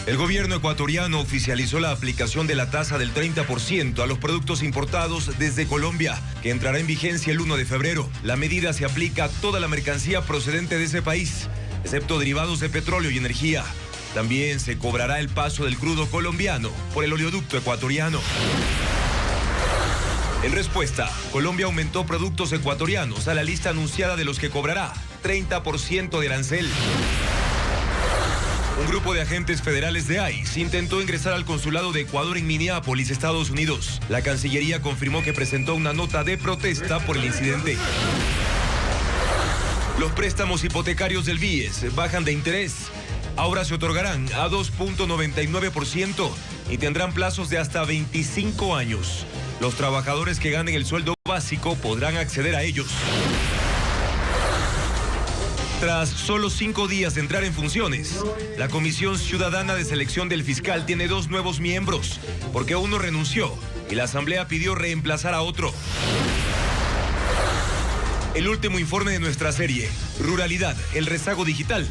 El gobierno ecuatoriano oficializó la aplicación de la tasa del 30% a los productos importados desde Colombia, que entrará en vigencia el 1 de febrero. La medida se aplica a toda la mercancía procedente de ese país, excepto derivados de petróleo y energía. También se cobrará el paso del crudo colombiano por el oleoducto ecuatoriano. En respuesta, Colombia aumentó productos ecuatorianos a la lista anunciada de los que cobrará 30% de arancel. Un grupo de agentes federales de ICE intentó ingresar al consulado de Ecuador en Minneapolis, Estados Unidos. La Cancillería confirmó que presentó una nota de protesta por el incidente. Los préstamos hipotecarios del BIES bajan de interés. Ahora se otorgarán a 2.99% y tendrán plazos de hasta 25 años. Los trabajadores que ganen el sueldo básico podrán acceder a ellos. Tras solo 5 días de entrar en funciones, la Comisión Ciudadana de Selección del Fiscal tiene 2 nuevos miembros, porque uno renunció y la Asamblea pidió reemplazar a otro. El último informe de nuestra serie, Ruralidad, el rezago digital,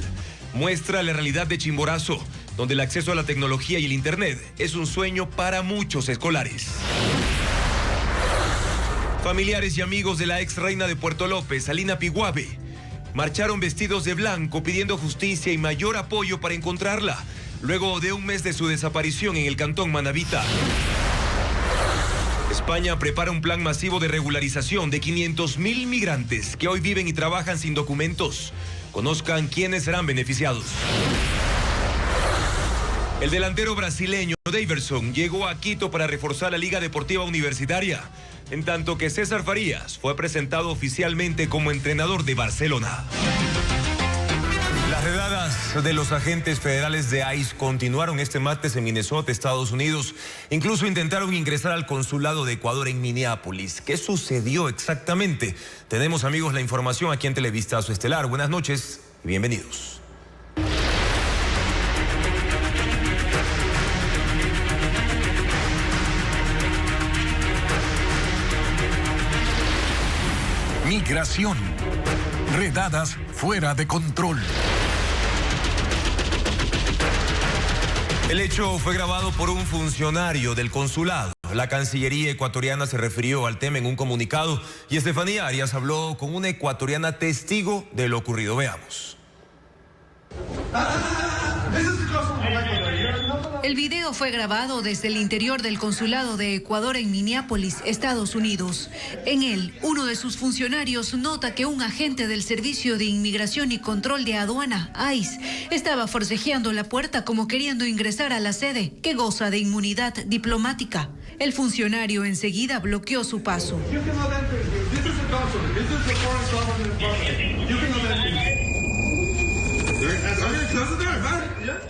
muestra la realidad de Chimborazo, donde el acceso a la tecnología y el Internet es un sueño para muchos escolares. Familiares y amigos de la ex reina de Puerto López, Alina Piguave, marcharon vestidos de blanco pidiendo justicia y mayor apoyo para encontrarla, luego de un mes de su desaparición en el cantón Manabita. España prepara un plan masivo de regularización de 500.000 migrantes que hoy viven y trabajan sin documentos. Conozcan quiénes serán beneficiados. El delantero brasileño Daverson llegó a Quito para reforzar la Liga Deportiva Universitaria, en tanto que César Farías fue presentado oficialmente como entrenador de Barcelona. Las redadas de los agentes federales de ICE continuaron este martes en Minnesota, Estados Unidos. Incluso intentaron ingresar al consulado de Ecuador en Minneapolis. ¿Qué sucedió exactamente? Tenemos, amigos, la información aquí en Televistazo Estelar. Buenas noches y bienvenidos. Migración. Redadas fuera de control. El hecho fue grabado por un funcionario del consulado. La Cancillería ecuatoriana se refirió al tema en un comunicado y Estefanía Arias habló con una ecuatoriana testigo de lo ocurrido. Veamos. El video fue grabado desde el interior del consulado de Ecuador en Minneapolis, Estados Unidos. En él, uno de sus funcionarios nota que un agente del Servicio de Inmigración y Control de Aduana, ICE, estaba forcejeando la puerta como queriendo ingresar a la sede, que goza de inmunidad diplomática. El funcionario enseguida bloqueó su paso.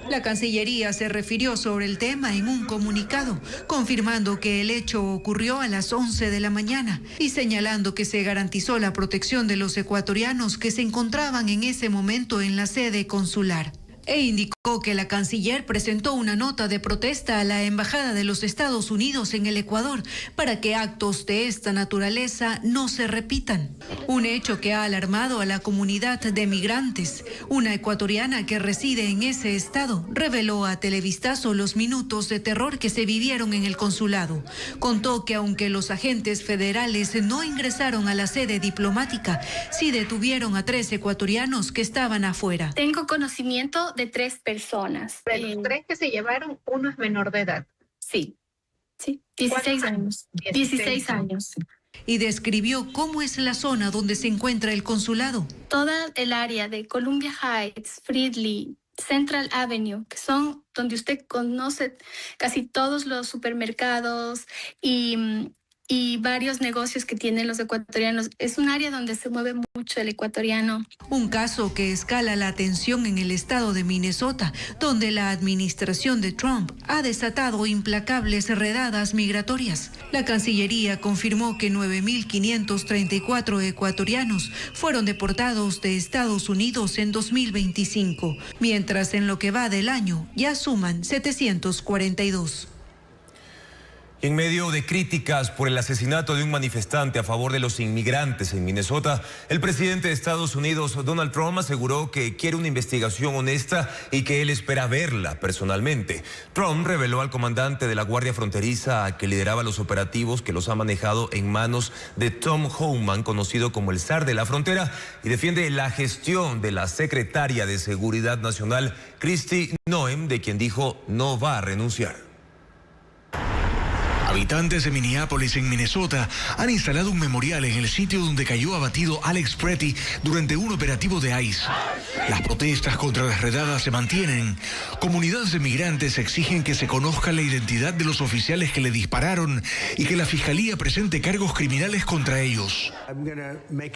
La Cancillería se refirió sobre el tema en un comunicado, confirmando que el hecho ocurrió a las 11 de la mañana y señalando que se garantizó la protección de los ecuatorianos que se encontraban en ese momento en la sede consular. E indicó que la canciller presentó una nota de protesta a la Embajada de los Estados Unidos en el Ecuador para que actos de esta naturaleza no se repitan. Un hecho que ha alarmado a la comunidad de migrantes. Una ecuatoriana que reside en ese estado reveló a Televistazo los minutos de terror que se vivieron en el consulado. Contó que aunque los agentes federales no ingresaron a la sede diplomática, sí detuvieron a 3 ecuatorianos que estaban afuera. Tengo conocimiento de 3 personas. De los 3 que se llevaron, uno es menor de edad. Sí, 16 años. 16 años. Y describió cómo es la zona donde se encuentra el consulado. Toda el área de Columbia Heights, Freedly, Central Avenue, que son donde usted conoce casi todos los supermercados y varios negocios que tienen los ecuatorianos. Es un área donde se mueve mucho el ecuatoriano. Un caso que escala la tensión en el estado de Minnesota, donde la administración de Trump ha desatado implacables redadas migratorias. La Cancillería confirmó que 9.534 ecuatorianos fueron deportados de Estados Unidos en 2025, mientras en lo que va del año ya suman 742. En medio de críticas por el asesinato de un manifestante a favor de los inmigrantes en Minnesota, el presidente de Estados Unidos, Donald Trump, aseguró que quiere una investigación honesta y que él espera verla personalmente. Trump reveló al comandante de la Guardia Fronteriza que lideraba los operativos que los ha manejado en manos de Tom Homan, conocido como el zar de la frontera, y defiende la gestión de la secretaria de Seguridad Nacional, Kristi Noem, de quien dijo no va a renunciar. Habitantes de Minneapolis, en Minnesota, han instalado un memorial en el sitio donde cayó abatido Alex Pretty durante un operativo de ICE. Las protestas contra las redadas se mantienen. Comunidades de migrantes exigen que se conozca la identidad de los oficiales que le dispararon y que la fiscalía presente cargos criminales contra ellos.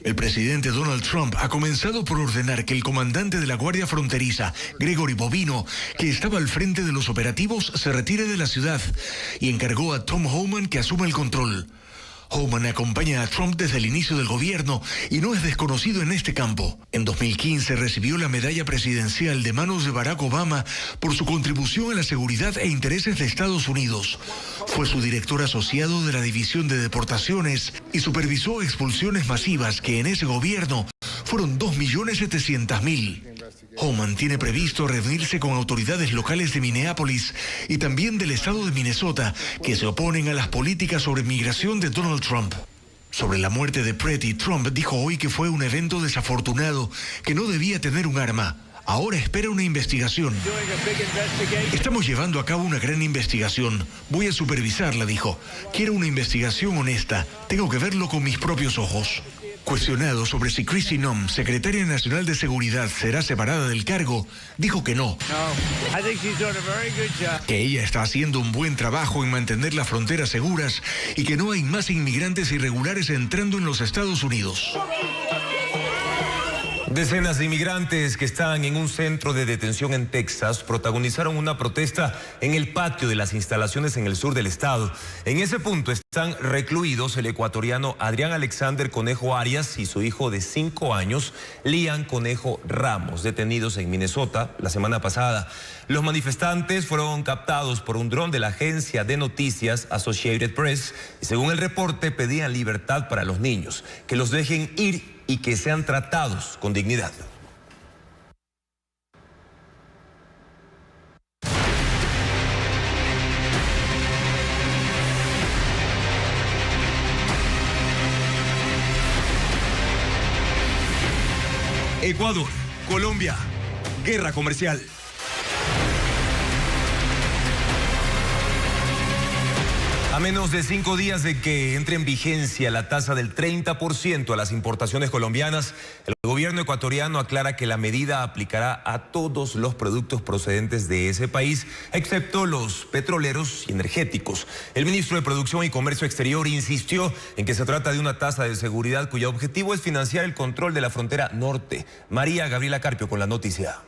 El presidente Donald Trump ha comenzado por ordenar que el comandante de la Guardia Fronteriza, Gregory Bovino, que estaba al frente de los operativos, se retire de la ciudad y encargó a Tom Homan que asuma el control. Homan acompaña a Trump desde el inicio del gobierno y no es desconocido en este campo. En 2015 recibió la medalla presidencial de manos de Barack Obama por su contribución a la seguridad e intereses de Estados Unidos. Fue su director asociado de la División de Deportaciones y supervisó expulsiones masivas que en ese gobierno fueron 2.700.000. Homan tiene previsto reunirse con autoridades locales de Minneapolis y también del estado de Minnesota, que se oponen a las políticas sobre migración de Donald Trump. Sobre la muerte de Pretty, Trump dijo hoy que fue un evento desafortunado, que no debía tener un arma. Ahora espera una investigación. Estamos llevando a cabo una gran investigación. Voy a supervisarla, dijo. Quiero una investigación honesta. Tengo que verlo con mis propios ojos. Cuestionado sobre si Kristi Noem, secretaria nacional de Seguridad, será separada del cargo, dijo que no. Que ella está haciendo un buen trabajo en mantener las fronteras seguras y que no hay más inmigrantes irregulares entrando en los Estados Unidos. Decenas de inmigrantes que están en un centro de detención en Texas protagonizaron una protesta en el patio de las instalaciones en el sur del estado. En ese punto están recluidos el ecuatoriano Adrián Alexander Conejo Arias y su hijo de 5 años, Liam Conejo Ramos, detenidos en Minnesota la semana pasada. Los manifestantes fueron captados por un dron de la agencia de noticias Associated Press y, según el reporte, pedían libertad para los niños, que los dejen ir y que sean tratados con dignidad. Ecuador, Colombia, guerra comercial. A menos de 5 días de que entre en vigencia la tasa del 30% a las importaciones colombianas, el gobierno ecuatoriano aclara que la medida aplicará a todos los productos procedentes de ese país, excepto los petroleros y energéticos. El ministro de Producción y Comercio Exterior insistió en que se trata de una tasa de seguridad cuyo objetivo es financiar el control de la frontera norte. María Gabriela Carpio con la noticia.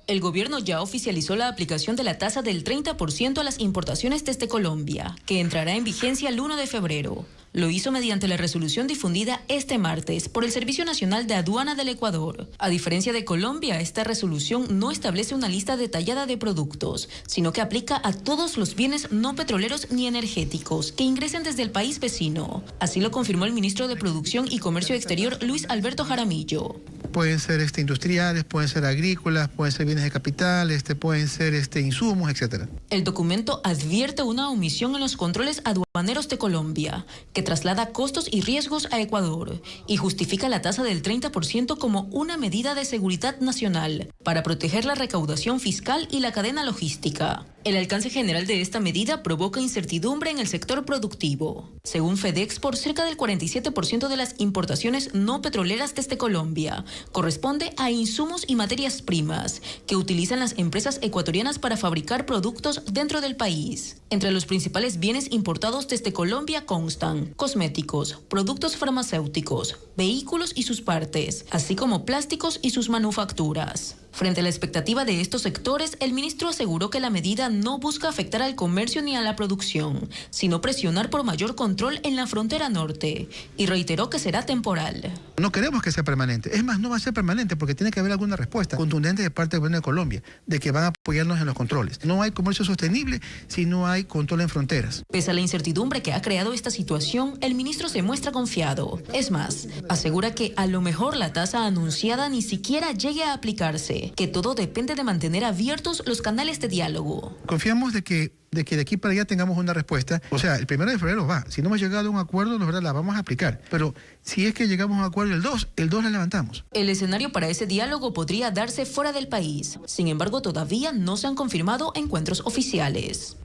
El gobierno ya oficializó la aplicación de la tasa del 30% a las importaciones desde Colombia, que entrará en vigencia el 1 de febrero. Lo hizo mediante la resolución difundida este martes por el Servicio Nacional de Aduana del Ecuador. A diferencia de Colombia, esta resolución no establece una lista detallada de productos, sino que aplica a todos los bienes no petroleros ni energéticos que ingresen desde el país vecino. Así lo confirmó el ministro de Producción y Comercio Exterior, Luis Alberto Jaramillo. Pueden ser industriales, pueden ser agrícolas, pueden ser bienes de capital, pueden ser insumos, etc. El documento advierte una omisión en los controles aduaneros de Colombia, que traslada costos y riesgos a Ecuador, y justifica la tasa del 30% como una medida de seguridad nacional para proteger la recaudación fiscal y la cadena logística. El alcance general de esta medida provoca incertidumbre en el sector productivo. Según FedExport, cerca del 47% de las importaciones no petroleras desde Colombia corresponde a insumos y materias primas que utilizan las empresas ecuatorianas para fabricar productos dentro del país. Entre los principales bienes importados importados desde Colombia constan cosméticos, productos farmacéuticos, vehículos y sus partes, así como plásticos y sus manufacturas. Frente a la expectativa de estos sectores, el ministro aseguró que la medida no busca afectar al comercio ni a la producción, sino presionar por mayor control en la frontera norte, y reiteró que será temporal. No queremos que sea permanente, es más, no va a ser permanente porque tiene que haber alguna respuesta contundente de parte del gobierno de Colombia, de que van a apoyarnos en los controles. No hay comercio sostenible si no hay control en fronteras. Pese a la incertidumbre que ha creado esta situación, el ministro se muestra confiado. Es más, asegura que a lo mejor la tasa anunciada ni siquiera llegue a aplicarse, que todo depende de mantener abiertos los canales de diálogo. Confiamos de que de aquí para allá tengamos una respuesta. O sea, el 1 de febrero va. Si no hemos llegado a un acuerdo, la verdad la vamos a aplicar. Pero si es que llegamos a un acuerdo el 2 la levantamos. El escenario para ese diálogo podría darse fuera del país. Sin embargo, todavía no se han confirmado encuentros oficiales.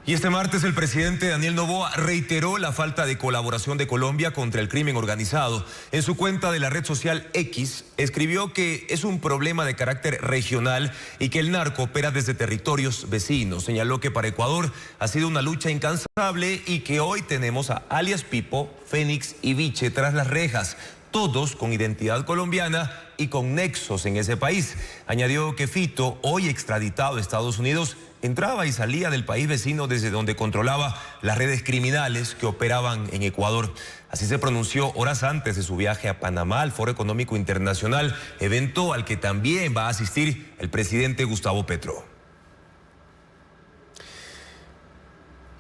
Y este martes el presidente Daniel Noboa reiteró la falta de colaboración de Colombia contra el crimen organizado. En su cuenta de la red social X escribió que es un problema de carácter regional y que el narco opera desde territorios vecinos. Señaló que para Ecuador ha sido una lucha incansable y que hoy tenemos a alias Pipo, Fénix y Viche tras las rejas, todos con identidad colombiana y con nexos en ese país. Añadió que Fito, hoy extraditado a Estados Unidos, entraba y salía del país vecino desde donde controlaba las redes criminales que operaban en Ecuador. Así se pronunció horas antes de su viaje a Panamá al Foro Económico Internacional, evento al que también va a asistir el presidente Gustavo Petro.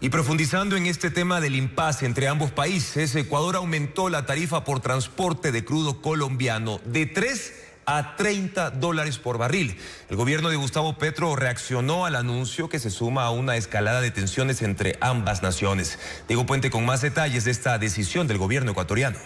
Y profundizando en este tema del impasse entre ambos países, Ecuador aumentó la tarifa por transporte de crudo colombiano de 3 a $30 por barril. El gobierno de Gustavo Petro reaccionó al anuncio que se suma a una escalada de tensiones entre ambas naciones. Diego Puente con más detalles de esta decisión del gobierno ecuatoriano.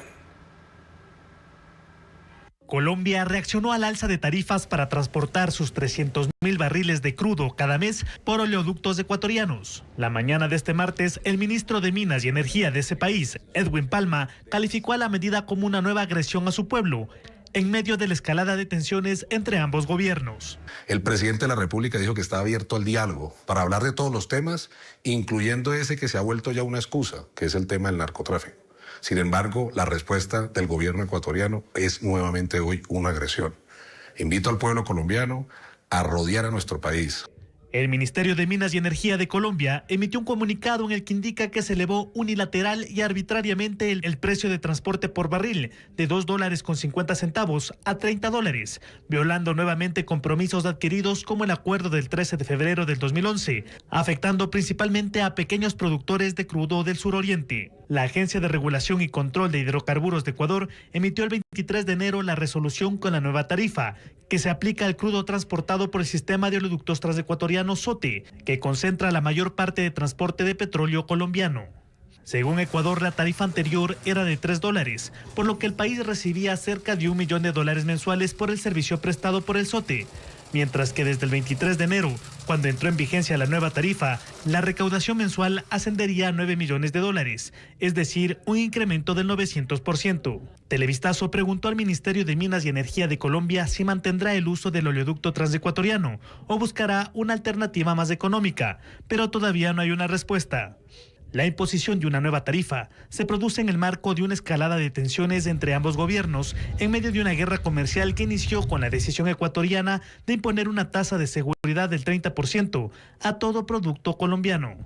Colombia reaccionó al alza de tarifas para transportar sus 300.000 barriles de crudo cada mes por oleoductos ecuatorianos. La mañana de este martes, el ministro de Minas y Energía de ese país, Edwin Palma, calificó a la medida como una nueva agresión a su pueblo, en medio de la escalada de tensiones entre ambos gobiernos. El presidente de la República dijo que está abierto al diálogo para hablar de todos los temas, incluyendo ese que se ha vuelto ya una excusa, que es el tema del narcotráfico. Sin embargo, la respuesta del gobierno ecuatoriano es nuevamente hoy una agresión. Invito al pueblo colombiano a rodear a nuestro país. El Ministerio de Minas y Energía de Colombia emitió un comunicado en el que indica que se elevó unilateral y arbitrariamente el precio de transporte por barril de $2.50 a $30, violando nuevamente compromisos adquiridos como el acuerdo del 13 de febrero del 2011, afectando principalmente a pequeños productores de crudo del suroriente. La Agencia de Regulación y Control de Hidrocarburos de Ecuador emitió el 23 de enero la resolución con la nueva tarifa, que se aplica al crudo transportado por el sistema de oleoductos transecuatoriano SOTE, que concentra la mayor parte de transporte de petróleo colombiano. Según Ecuador, la tarifa anterior era de $3, por lo que el país recibía cerca de $1 millón mensuales por el servicio prestado por el SOTE, mientras que desde el 23 de enero, cuando entró en vigencia la nueva tarifa, la recaudación mensual ascendería a $9 millones, es decir, un incremento del 900%. Televistazo preguntó al Ministerio de Minas y Energía de Colombia si mantendrá el uso del oleoducto transecuatoriano o buscará una alternativa más económica, pero todavía no hay una respuesta. La imposición de una nueva tarifa se produce en el marco de una escalada de tensiones entre ambos gobiernos en medio de una guerra comercial que inició con la decisión ecuatoriana de imponer una tasa de seguridad del 30% a todo producto colombiano.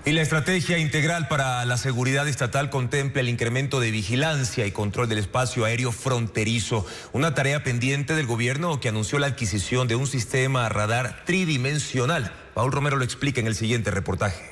Y la estrategia integral para la seguridad estatal contempla el incremento de vigilancia y control del espacio aéreo fronterizo, una tarea pendiente del gobierno que anunció la adquisición de un sistema radar tridimensional. Paul Romero lo explica en el siguiente reportaje.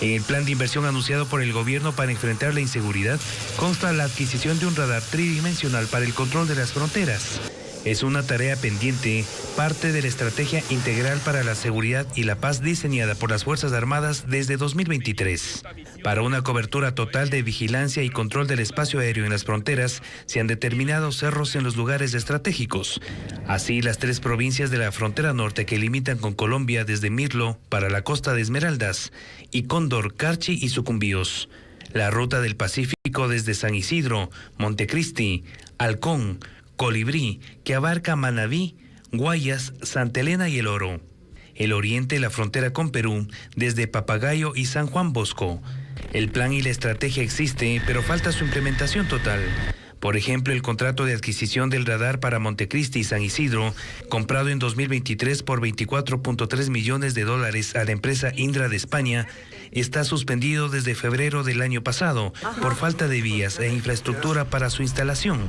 En el plan de inversión anunciado por el gobierno para enfrentar la inseguridad, consta la adquisición de un radar tridimensional para el control de las fronteras. Es una tarea pendiente, parte de la estrategia integral para la seguridad y la paz diseñada por las Fuerzas Armadas desde 2023. Para una cobertura total de vigilancia y control del espacio aéreo en las fronteras, se han determinado cerros en los lugares estratégicos. Así, las 3 provincias de la frontera norte que limitan con Colombia desde Mirlo para la costa de Esmeraldas y Cóndor, Carchi y Sucumbíos. La ruta del Pacífico desde San Isidro, Montecristi, Halcón, Colibrí, que abarca Manabí, Guayas, Santa Elena y El Oro. el oriente, la frontera con Perú, desde Papagayo y San Juan Bosco. El plan y la estrategia existe, pero falta su implementación total. Por ejemplo, el contrato de adquisición del radar para Montecristi y San Isidro, comprado en 2023 por $24.3 millones a la empresa Indra de España, está suspendido desde febrero del año pasado por falta de vías e infraestructura para su instalación.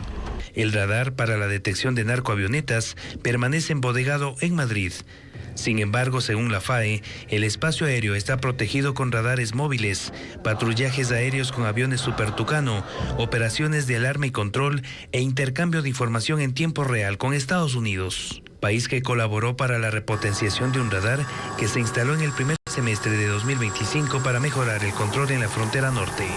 El radar para la detección de narcoavionetas permanece embodegado en Madrid. Sin embargo, según la FAE, el espacio aéreo está protegido con radares móviles, patrullajes aéreos con aviones Super Tucano, operaciones de alarma y control e intercambio de información en tiempo real con Estados Unidos, país que colaboró para la repotenciación de un radar que se instaló en el primer semestre de 2025 para mejorar el control en la frontera norte.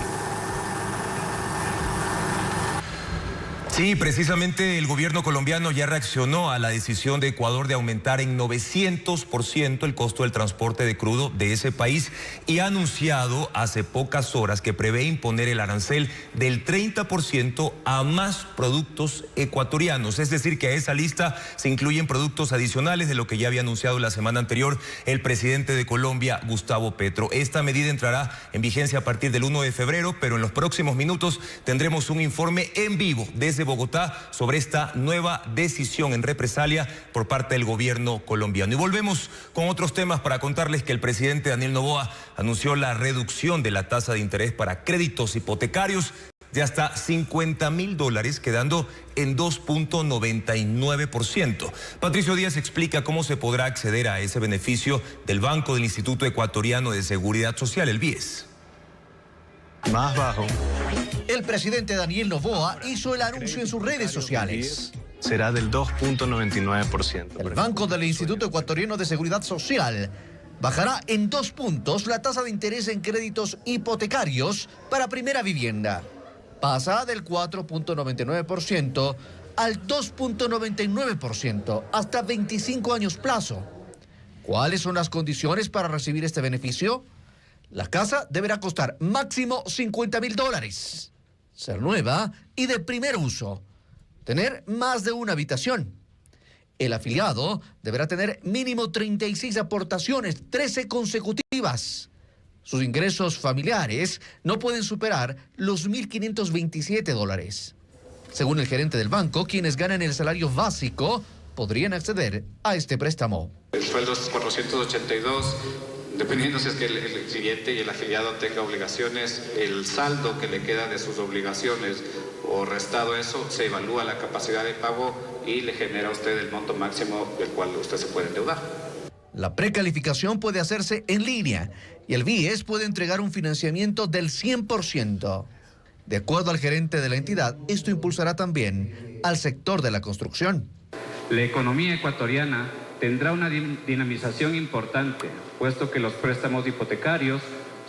Sí, precisamente el gobierno colombiano ya reaccionó a la decisión de Ecuador de aumentar en 900% el costo del transporte de crudo de ese país y ha anunciado hace pocas horas que prevé imponer el arancel del 30% a más productos ecuatorianos. Es decir, que a esa lista se incluyen productos adicionales de lo que ya había anunciado la semana anterior el presidente de Colombia, Gustavo Petro. Esta medida entrará en vigencia a partir del 1 de febrero, pero en los próximos minutos tendremos un informe en vivo desde Bogotá sobre esta nueva decisión en represalia por parte del gobierno colombiano. Y volvemos con otros temas para contarles que el presidente Daniel Noboa anunció la reducción de la tasa de interés para créditos hipotecarios de hasta $50.000, quedando en 2.99%. Patricio Díaz explica cómo se podrá acceder a ese beneficio del Banco del Instituto Ecuatoriano de Seguridad Social, el BIES. Más bajo. El presidente Daniel Noboa hizo el anuncio en sus redes sociales. Será del 2.99%. El Banco del Instituto Ecuatoriano de Seguridad Social bajará en 2 puntos la tasa de interés en créditos hipotecarios para primera vivienda. Pasa del 4.99% al 2.99% hasta 25 años plazo. ¿Cuáles son las condiciones para recibir este beneficio? La casa deberá costar máximo $50.000, ser nueva y de primer uso, tener más de una habitación. El afiliado deberá tener mínimo 36 aportaciones, 13 consecutivas. Sus ingresos familiares no pueden superar los $1.527. Según el gerente del banco, quienes ganan el salario básico podrían acceder a este préstamo. El sueldo es 482. Dependiendo si es que el cliente y el afiliado tenga obligaciones, el saldo que le queda de sus obligaciones o restado eso, se evalúa la capacidad de pago y le genera a usted el monto máximo del cual usted se puede endeudar. La precalificación puede hacerse en línea y el BIES puede entregar un financiamiento del 100%. De acuerdo al gerente de la entidad, esto impulsará también al sector de la construcción. La economía ecuatoriana tendrá una dinamización importante, puesto que los préstamos hipotecarios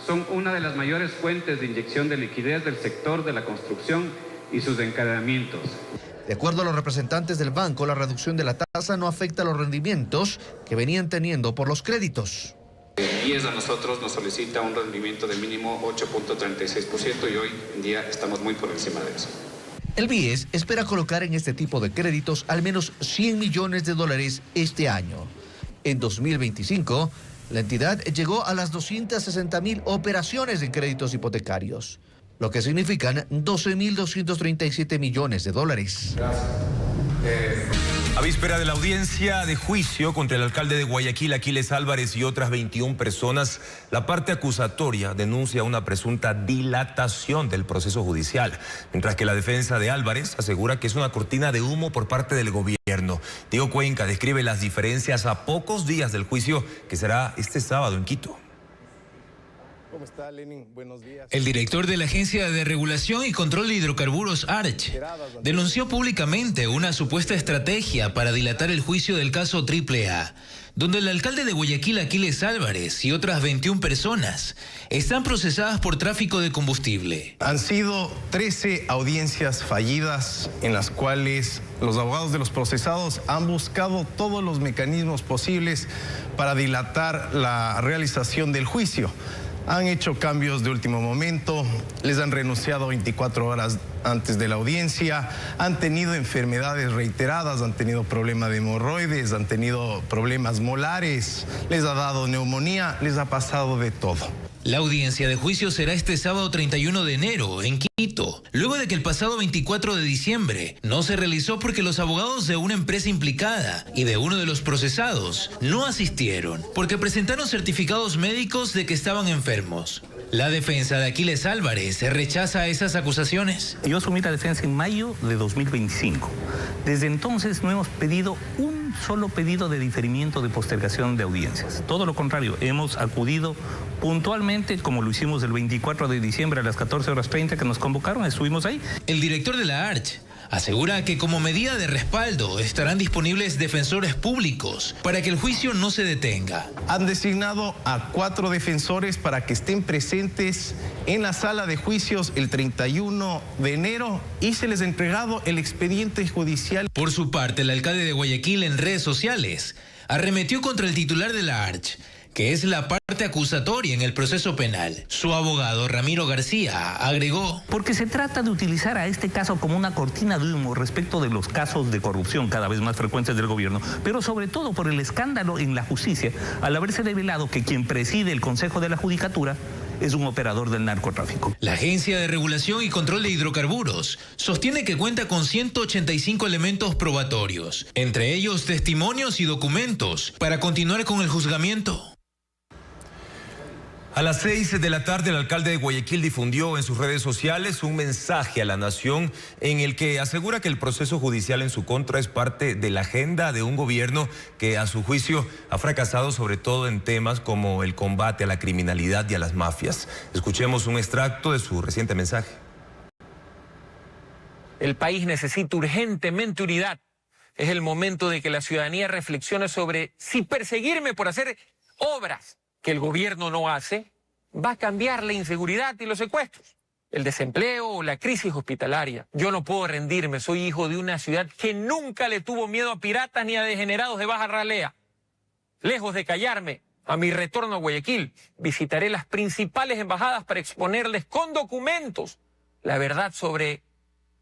son una de las mayores fuentes de inyección de liquidez del sector de la construcción y sus encadenamientos. De acuerdo a los representantes del banco, la reducción de la tasa no afecta a los rendimientos que venían teniendo por los créditos. El BIES a nosotros nos solicita un rendimiento de mínimo 8.36% y hoy en día estamos muy por encima de eso. El BIES espera colocar en este tipo de créditos al menos $100 millones este año. En 2025, la entidad llegó a las 260.000 operaciones en créditos hipotecarios, lo que significan $12.237 millones. A víspera de la audiencia de juicio contra el alcalde de Guayaquil, Aquiles Álvarez, y otras 21 personas, la parte acusatoria denuncia una presunta dilatación del proceso judicial, mientras que la defensa de Álvarez asegura que es una cortina de humo por parte del gobierno. Diego Cuenca describe las diferencias a pocos días del juicio que será este sábado en Quito. ¿Cómo está, Lenin? Buenos días. El director de la Agencia de Regulación y Control de Hidrocarburos, ARCH, denunció públicamente una supuesta estrategia para dilatar el juicio del caso AAA, donde el alcalde de Guayaquil, Aquiles Álvarez, y otras 21 personas están procesadas por tráfico de combustible. Han sido 13 audiencias fallidas en las cuales los abogados de los procesados han buscado todos los mecanismos posibles para dilatar la realización del juicio. Han hecho cambios de último momento, les han renunciado 24 horas antes de la audiencia, han tenido enfermedades reiteradas, han tenido problemas de hemorroides, han tenido problemas molares, les ha dado neumonía, les ha pasado de todo. La audiencia de juicio será este sábado 31 de enero en Quito, luego de que el pasado 24 de diciembre no se realizó porque los abogados de una empresa implicada y de uno de los procesados no asistieron porque presentaron certificados médicos de que estaban enfermos. La defensa de Aquiles Álvarez rechaza esas acusaciones. Yo asumí la defensa en mayo de 2025. Desde entonces no hemos pedido un solo pedido de diferimiento de postergación de audiencias. Todo lo contrario, hemos acudido puntualmente, como lo hicimos el 24 de diciembre a las 14:30 que nos convocaron, estuvimos ahí. El director de la ARCH asegura que como medida de respaldo estarán disponibles defensores públicos para que el juicio no se detenga. Han designado a 4 defensores para que estén presentes en la sala de juicios el 31 de enero y se les ha entregado el expediente judicial. Por su parte, el alcalde de Guayaquil en redes sociales arremetió contra el titular de la ARCH, que es la parte acusatoria en el proceso penal. Su abogado, Ramiro García, agregó: porque se trata de utilizar a este caso como una cortina de humo respecto de los casos de corrupción cada vez más frecuentes del gobierno, pero sobre todo por el escándalo en la justicia, al haberse revelado que quien preside el Consejo de la Judicatura es un operador del narcotráfico. La Agencia de Regulación y Control de Hidrocarburos sostiene que cuenta con 185 elementos probatorios, entre ellos testimonios y documentos, para continuar con el juzgamiento. A las 6 de la tarde, el alcalde de Guayaquil difundió en sus redes sociales un mensaje a la nación en el que asegura que el proceso judicial en su contra es parte de la agenda de un gobierno que, a su juicio, ha fracasado sobre todo en temas como el combate a la criminalidad y a las mafias. Escuchemos un extracto de su reciente mensaje. El país necesita urgentemente unidad. Es el momento de que la ciudadanía reflexione sobre si perseguirme por hacer obras que el gobierno no hace, va a cambiar la inseguridad y los secuestros, el desempleo o la crisis hospitalaria. Yo no puedo rendirme, soy hijo de una ciudad que nunca le tuvo miedo a piratas ni a degenerados de baja ralea. Lejos de callarme, a mi retorno a Guayaquil, visitaré las principales embajadas para exponerles con documentos la verdad sobre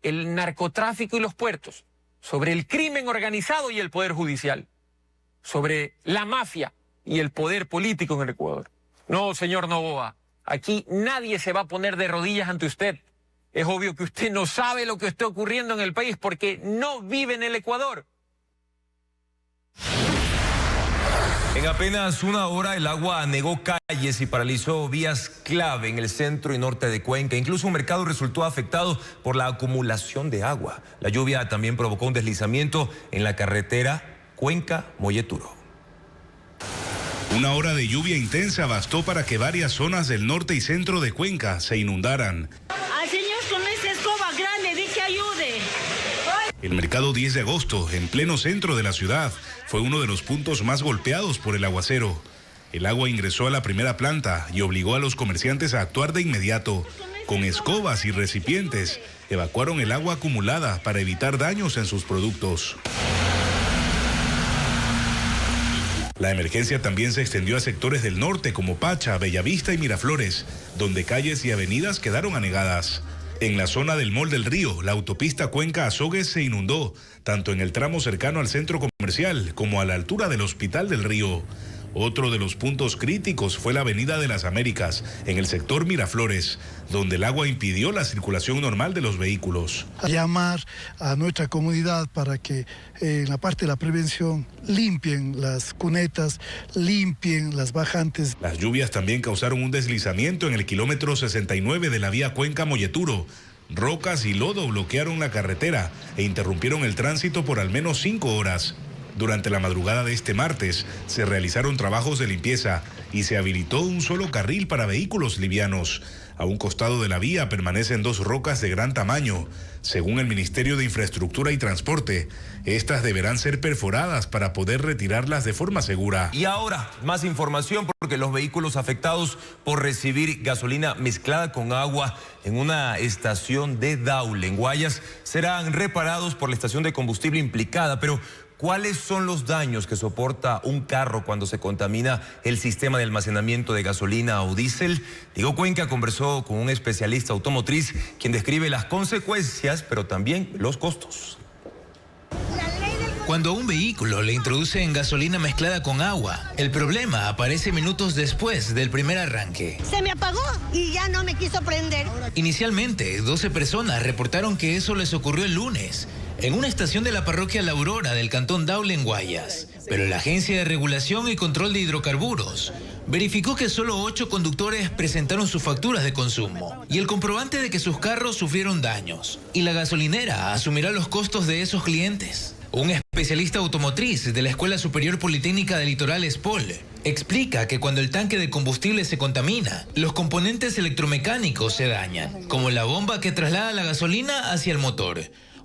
el narcotráfico y los puertos, sobre el crimen organizado y el poder judicial, sobre la mafia y el poder político en el Ecuador. No, señor Noboa, aquí nadie se va a poner de rodillas ante usted. Es obvio que usted no sabe lo que está ocurriendo en el país porque no vive en el Ecuador. En apenas una hora, el agua anegó calles y paralizó vías clave en el centro y norte de Cuenca. Incluso un mercado resultó afectado por la acumulación de agua. La lluvia también provocó un deslizamiento en la carretera Cuenca-Molleturo. Una hora de lluvia intensa bastó para que varias zonas del norte y centro de Cuenca se inundaran. Al señor con esa escoba grande, di que ayude. El mercado 10 de agosto, en pleno centro de la ciudad, fue uno de los puntos más golpeados por el aguacero. El agua ingresó a la primera planta y obligó a los comerciantes a actuar de inmediato. Con escobas y recipientes, evacuaron el agua acumulada para evitar daños en sus productos. La emergencia también se extendió a sectores del norte como Pacha, Bellavista y Miraflores, donde calles y avenidas quedaron anegadas. En la zona del Mall del Río, la autopista Cuenca-Azogues se inundó, tanto en el tramo cercano al centro comercial como a la altura del Hospital del Río. Otro de los puntos críticos fue la Avenida de las Américas, en el sector Miraflores, donde el agua impidió la circulación normal de los vehículos. Llamar a nuestra comunidad para que en la parte de la prevención limpien las cunetas, limpien las bajantes. Las lluvias también causaron un deslizamiento en el kilómetro 69 de la vía Cuenca-Molleturo. Rocas y lodo bloquearon la carretera e interrumpieron el tránsito por al menos 5 horas. Durante la madrugada de este martes se realizaron trabajos de limpieza y se habilitó un solo carril para vehículos livianos. A un costado de la vía permanecen 2 rocas de gran tamaño. Según el Ministerio de Infraestructura y Transporte, estas deberán ser perforadas para poder retirarlas de forma segura. Y ahora, más información porque los vehículos afectados por recibir gasolina mezclada con agua en una estación de Daule, en Guayas, serán reparados por la estación de combustible implicada, pero ¿Cuáles son los daños que soporta un carro cuando se contamina el sistema de almacenamiento de gasolina o diésel? Diego Cuenca conversó con un especialista automotriz quien describe las consecuencias, pero también los costos. Cuando a un vehículo le introducen gasolina mezclada con agua, el problema aparece minutos después del primer arranque. Se me apagó y ya no me quiso prender. Inicialmente, 12 personas reportaron que eso les ocurrió el lunes, en una estación de la parroquia La Aurora del cantón Daule en Guayas. Pero la Agencia de Regulación y Control de Hidrocarburos verificó que solo 8 conductores presentaron sus facturas de consumo y el comprobante de que sus carros sufrieron daños. Y la gasolinera asumirá los costos de esos clientes. Un especialista automotriz de la Escuela Superior Politécnica del Litoral ESPOL explica que cuando el tanque de combustible se contamina, los componentes electromecánicos se dañan, como la bomba que traslada la gasolina hacia el motor,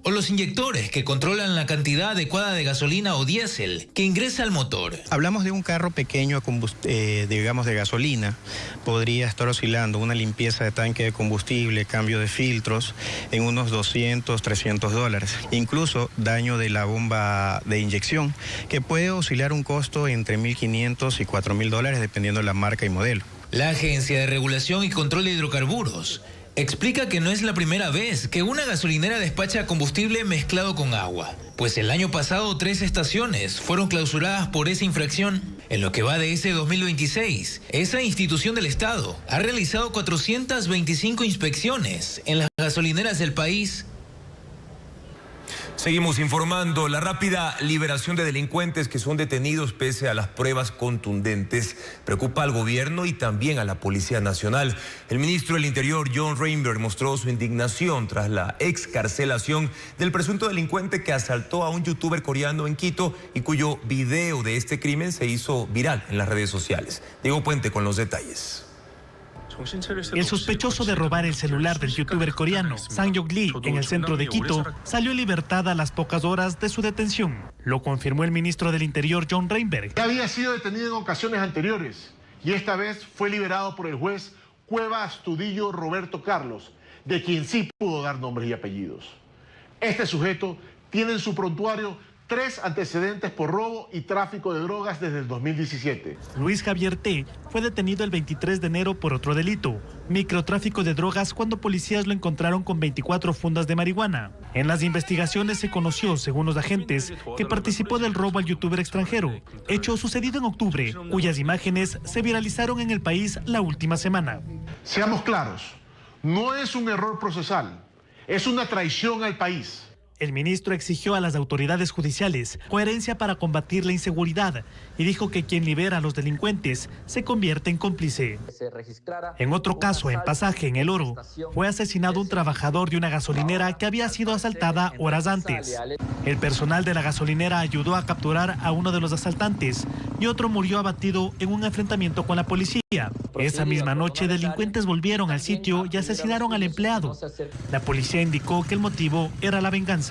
o los inyectores que controlan la cantidad adecuada de gasolina o diésel que ingresa al motor. Hablamos de un carro pequeño, digamos de gasolina, podría estar oscilando una limpieza de tanque de combustible, cambio de filtros, en unos $200, $300. Incluso daño de la bomba de inyección, que puede oscilar un costo entre $1.500 y $4.000, dependiendo de la marca y modelo. La Agencia de Regulación y Control de Hidrocarburos explica que no es la primera vez que una gasolinera despacha combustible mezclado con agua, pues el año pasado 3 estaciones fueron clausuradas por esa infracción. En lo que va de ese 2026, esa institución del Estado ha realizado 425 inspecciones en las gasolineras del país. Seguimos informando. La rápida liberación de delincuentes que son detenidos pese a las pruebas contundentes preocupa al gobierno y también a la Policía Nacional. El ministro del Interior, John Reinberg, mostró su indignación tras la excarcelación del presunto delincuente que asaltó a un youtuber coreano en Quito y cuyo video de este crimen se hizo viral en las redes sociales. Diego Puente con los detalles. El sospechoso de robar el celular del youtuber coreano Sang-Yok Lee en el centro de Quito salió en libertad a las pocas horas de su detención. Lo confirmó el ministro del Interior, John Reinberg. Ya había sido detenido en ocasiones anteriores y esta vez fue liberado por el juez Cueva Astudillo Roberto Carlos, de quien sí pudo dar nombres y apellidos. Este sujeto tiene en su prontuario 3 antecedentes por robo y tráfico de drogas desde el 2017. Luis Javier T. fue detenido el 23 de enero por otro delito, microtráfico de drogas, cuando policías lo encontraron con 24 fundas de marihuana. En las investigaciones se conoció, según los agentes, que participó del robo al youtuber extranjero, hecho sucedido en octubre, cuyas imágenes se viralizaron en el país la última semana. Seamos claros, no es un error procesal, es una traición al país. El ministro exigió a las autoridades judiciales coherencia para combatir la inseguridad y dijo que quien libera a los delincuentes se convierte en cómplice. En otro caso, en Pasaje, en El Oro, fue asesinado un trabajador de una gasolinera que había sido asaltada horas antes. El personal de la gasolinera ayudó a capturar a uno de los asaltantes y otro murió abatido en un enfrentamiento con la policía. Esa misma noche, delincuentes volvieron al sitio y asesinaron al empleado. La policía indicó que el motivo era la venganza.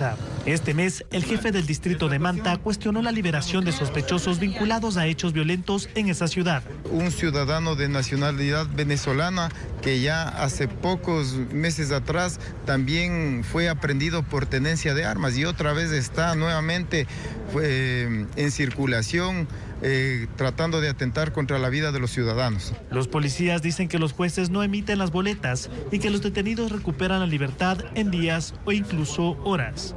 Este mes, el jefe del distrito de Manta cuestionó la liberación de sospechosos vinculados a hechos violentos en esa ciudad. Un ciudadano de nacionalidad venezolana que ya hace pocos meses atrás también fue aprehendido por tenencia de armas y otra vez está nuevamente en circulación tratando de atentar contra la vida de los ciudadanos. Los policías dicen que los jueces no emiten las boletas y que los detenidos recuperan la libertad en días o incluso horas.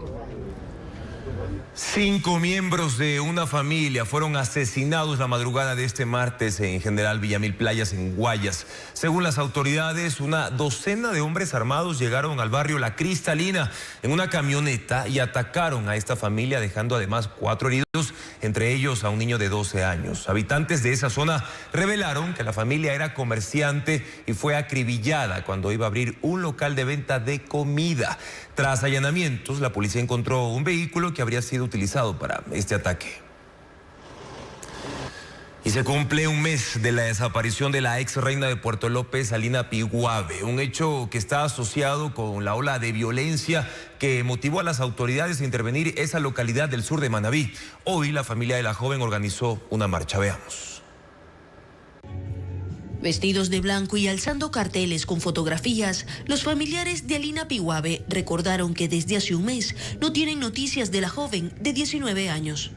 5 miembros de una familia fueron asesinados la madrugada de este martes en General Villamil Playas, en Guayas. Según las autoridades, una docena de hombres armados llegaron al barrio La Cristalina en una camioneta y atacaron a esta familia, dejando además 4 heridos, entre ellos a un niño de 12 años. Habitantes de esa zona revelaron que la familia era comerciante y fue acribillada cuando iba a abrir un local de venta de comida. Tras allanamientos, la policía encontró un vehículo que habría sido utilizado para este ataque. Y se cumple un mes de la desaparición de la ex reina de Puerto López, Alina Piguave, un hecho que está asociado con la ola de violencia que motivó a las autoridades a intervenir esa localidad del sur de Manabí. Hoy la familia de la joven organizó una marcha. Veamos. Vestidos de blanco y alzando carteles con fotografías, los familiares de Alina Piwabe recordaron que desde hace un mes no tienen noticias de la joven de 19 años.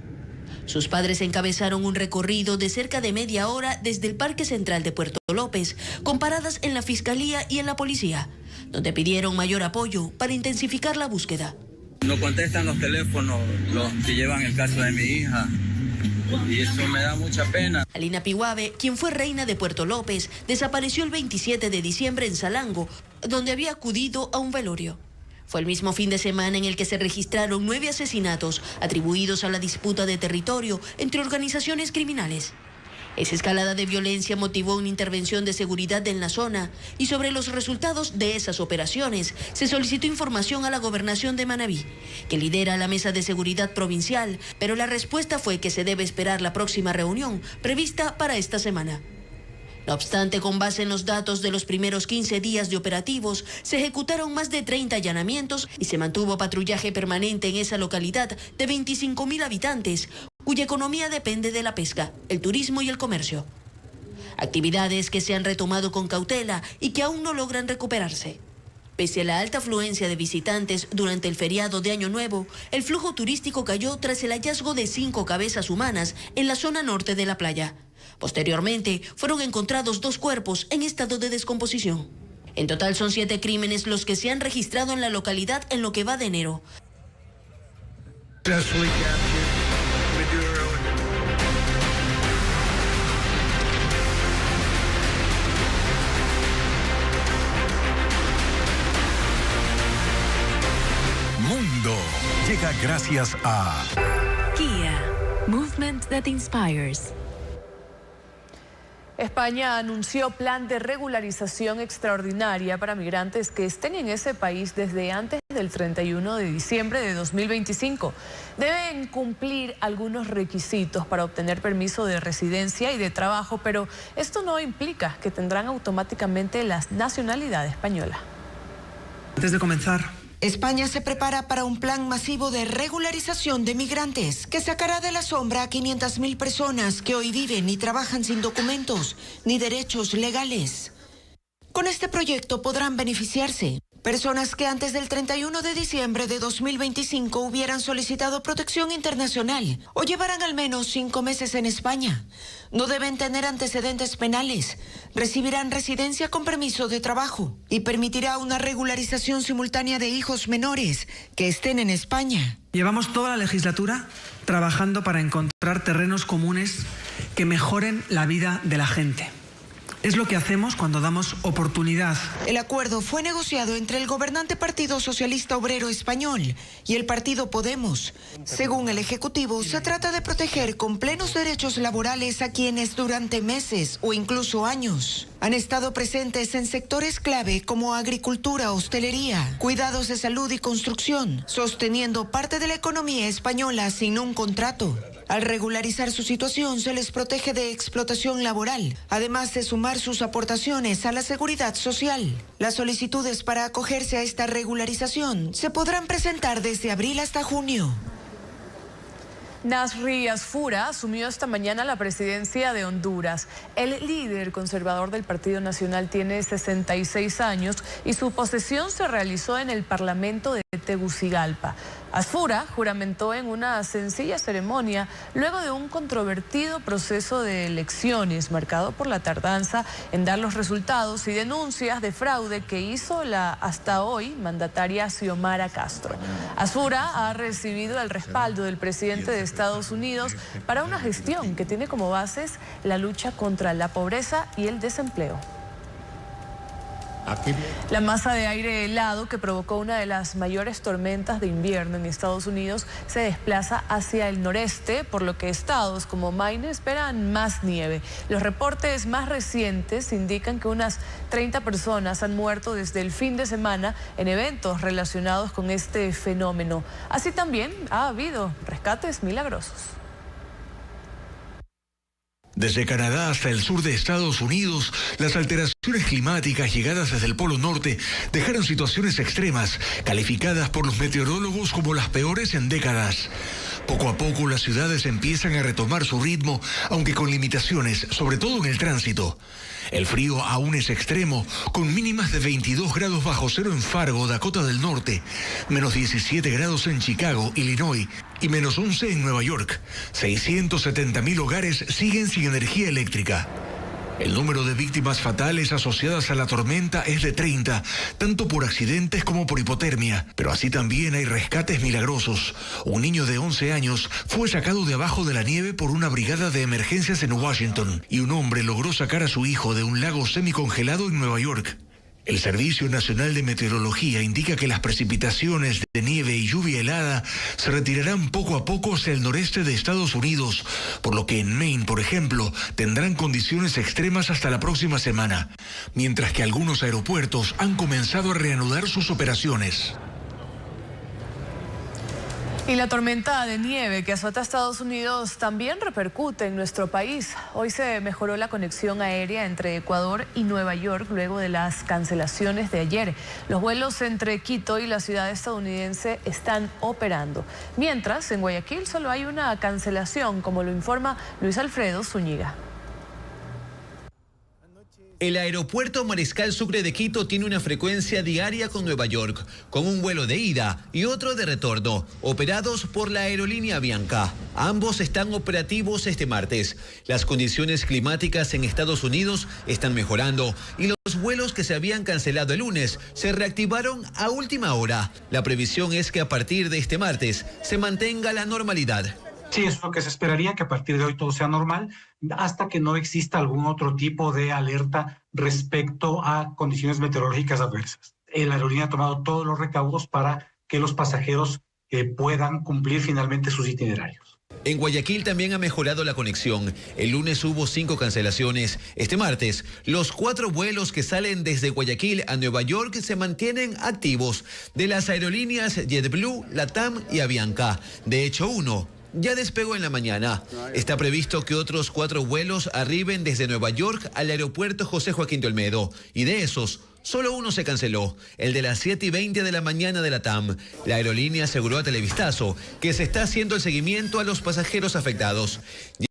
Sus padres encabezaron un recorrido de cerca de media hora desde el Parque Central de Puerto López, con paradas en la Fiscalía y en la Policía, donde pidieron mayor apoyo para intensificar la búsqueda. No contestan los teléfonos los que llevan el caso de mi hija. Y eso me da mucha pena. Alina Piwabe, quien fue reina de Puerto López, desapareció el 27 de diciembre en Salango, donde había acudido a un velorio. Fue el mismo fin de semana en el que se registraron 9 asesinatos atribuidos a la disputa de territorio entre organizaciones criminales. Esa escalada de violencia motivó una intervención de seguridad en la zona y sobre los resultados de esas operaciones se solicitó información a la gobernación de Manabí, que lidera la Mesa de Seguridad Provincial, pero la respuesta fue que se debe esperar la próxima reunión prevista para esta semana. No obstante, con base en los datos de los primeros 15 días de operativos, se ejecutaron más de 30 allanamientos y se mantuvo patrullaje permanente en esa localidad de 25.000 habitantes, cuya economía depende de la pesca, el turismo y el comercio. Actividades que se han retomado con cautela y que aún no logran recuperarse. Pese a la alta afluencia de visitantes durante el feriado de Año Nuevo, el flujo turístico cayó tras el hallazgo de 5 cabezas humanas en la zona norte de la playa. Posteriormente, fueron encontrados 2 cuerpos en estado de descomposición. En total son 7 crímenes los que se han registrado en la localidad en lo que va de enero. Mundo llega gracias a Kia, movement that inspires. España anunció plan de regularización extraordinaria para migrantes que estén en ese país desde antes del 31 de diciembre de 2025. Deben cumplir algunos requisitos para obtener permiso de residencia y de trabajo, pero esto no implica que tendrán automáticamente la nacionalidad española. Antes de comenzar, España se prepara para un plan masivo de regularización de migrantes que sacará de la sombra a 500.000 personas que hoy viven y trabajan sin documentos ni derechos legales. Con este proyecto podrán beneficiarse personas que antes del 31 de diciembre de 2025 hubieran solicitado protección internacional o llevaran al menos 5 meses en España. No deben tener antecedentes penales, recibirán residencia con permiso de trabajo y permitirá una regularización simultánea de hijos menores que estén en España. Llevamos toda la legislatura trabajando para encontrar terrenos comunes que mejoren la vida de la gente. Es lo que hacemos cuando damos oportunidad. El acuerdo fue negociado entre el gobernante Partido Socialista Obrero Español y el Partido Podemos. Según el Ejecutivo, se trata de proteger con plenos derechos laborales a quienes durante meses o incluso años han estado presentes en sectores clave como agricultura, hostelería, cuidados de salud y construcción, sosteniendo parte de la economía española sin un contrato. Al regularizar su situación, se les protege de explotación laboral, además de sumar sus aportaciones a la seguridad social. Las solicitudes para acogerse a esta regularización se podrán presentar desde abril hasta junio. Nasri Asfura asumió esta mañana la presidencia de Honduras. El líder conservador del Partido Nacional tiene 66 años y su posesión se realizó en el Parlamento de Tegucigalpa. Asfura juramentó en una sencilla ceremonia luego de un controvertido proceso de elecciones marcado por la tardanza en dar los resultados y denuncias de fraude que hizo la hasta hoy mandataria Xiomara Castro. Asfura ha recibido el respaldo del presidente de Estados Unidos para una gestión que tiene como bases la lucha contra la pobreza y el desempleo. La masa de aire helado que provocó una de las mayores tormentas de invierno en Estados Unidos se desplaza hacia el noreste, por lo que estados como Maine esperan más nieve. Los reportes más recientes indican que unas 30 personas han muerto desde el fin de semana en eventos relacionados con este fenómeno. Así también ha habido rescates milagrosos. Desde Canadá hasta el sur de Estados Unidos, las alteraciones climáticas llegadas desde el Polo Norte dejaron situaciones extremas, calificadas por los meteorólogos como las peores en décadas. Poco a poco las ciudades empiezan a retomar su ritmo, aunque con limitaciones, sobre todo en el tránsito. El frío aún es extremo, con mínimas de 22 grados bajo cero en Fargo, Dakota del Norte, menos 17 grados en Chicago, Illinois, y menos 11 en Nueva York. 670.000 hogares siguen sin energía eléctrica. El número de víctimas fatales asociadas a la tormenta es de 30, tanto por accidentes como por hipotermia. Pero así también hay rescates milagrosos. Un niño de 11 años fue sacado de abajo de la nieve por una brigada de emergencias en Washington, y un hombre logró sacar a su hijo de un lago semicongelado en Nueva York. El Servicio Nacional de Meteorología indica que las precipitaciones de nieve y lluvia helada se retirarán poco a poco hacia el noreste de Estados Unidos, por lo que en Maine, por ejemplo, tendrán condiciones extremas hasta la próxima semana, mientras que algunos aeropuertos han comenzado a reanudar sus operaciones. Y la tormenta de nieve que azota a Estados Unidos también repercute en nuestro país. Hoy se mejoró la conexión aérea entre Ecuador y Nueva York luego de las cancelaciones de ayer. Los vuelos entre Quito y la ciudad estadounidense están operando. Mientras, en Guayaquil solo hay una cancelación, como lo informa Luis Alfredo Zúñiga. El aeropuerto Mariscal Sucre de Quito tiene una frecuencia diaria con Nueva York, con un vuelo de ida y otro de retorno, operados por la aerolínea Avianca. Ambos están operativos este martes. Las condiciones climáticas en Estados Unidos están mejorando y los vuelos que se habían cancelado el lunes se reactivaron a última hora. La previsión es que a partir de este martes se mantenga la normalidad. Sí, es lo que se esperaría, que a partir de hoy todo sea normal, hasta que no exista algún otro tipo de alerta respecto a condiciones meteorológicas adversas. La aerolínea ha tomado todos los recaudos para que los pasajeros puedan cumplir finalmente sus itinerarios. En Guayaquil también ha mejorado la conexión. El lunes hubo 5 cancelaciones. Este martes, los 4 vuelos que salen desde Guayaquil a Nueva York se mantienen activos, de las aerolíneas JetBlue, LATAM y Avianca. De hecho, uno ya despegó en la mañana. Está previsto que otros 4 vuelos arriben desde Nueva York al aeropuerto José Joaquín de Olmedo, y de esos, solo uno se canceló, el de las 7:20 de la mañana de la TAM. La aerolínea aseguró a Televistazo que se está haciendo el seguimiento a los pasajeros afectados.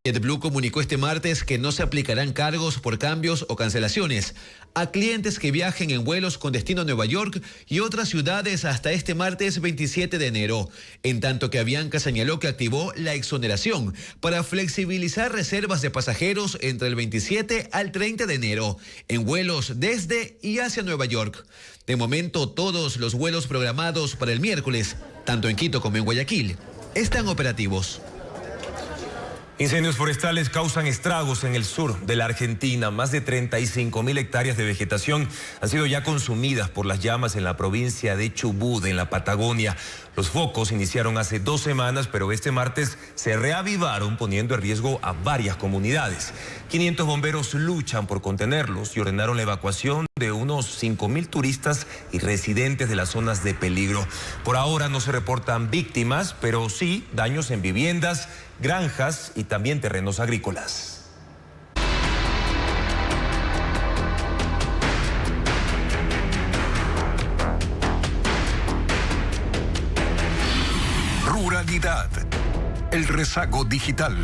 JetBlue comunicó este martes que no se aplicarán cargos por cambios o cancelaciones a clientes que viajen en vuelos con destino a Nueva York y otras ciudades hasta este martes 27 de enero. En tanto que Avianca señaló que activó la exoneración para flexibilizar reservas de pasajeros entre el 27 al 30 de enero en vuelos desde y hacia Nueva York. De momento, todos los vuelos programados para el miércoles, tanto en Quito como en Guayaquil, están operativos. Incendios forestales causan estragos en el sur de la Argentina. Más de 35.000 hectáreas de vegetación han sido ya consumidas por las llamas en la provincia de Chubut, en la Patagonia. Los focos iniciaron hace 2 semanas, pero este martes se reavivaron, poniendo en riesgo a varias comunidades. 500 bomberos luchan por contenerlos y ordenaron la evacuación de unos 5.000 turistas y residentes de las zonas de peligro. Por ahora no se reportan víctimas, pero sí daños en viviendas, granjas y también terrenos agrícolas. Ruralidad. El rezago digital.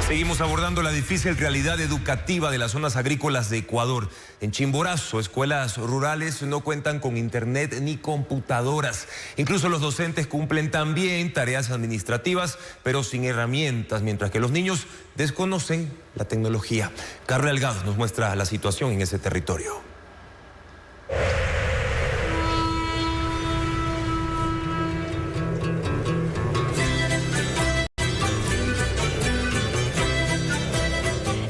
Seguimos abordando la difícil realidad educativa de las zonas agrícolas de Ecuador. En Chimborazo, escuelas rurales no cuentan con internet ni computadoras. Incluso los docentes cumplen también tareas administrativas, pero sin herramientas, mientras que los niños desconocen la tecnología. Carla Delgado nos muestra la situación en ese territorio.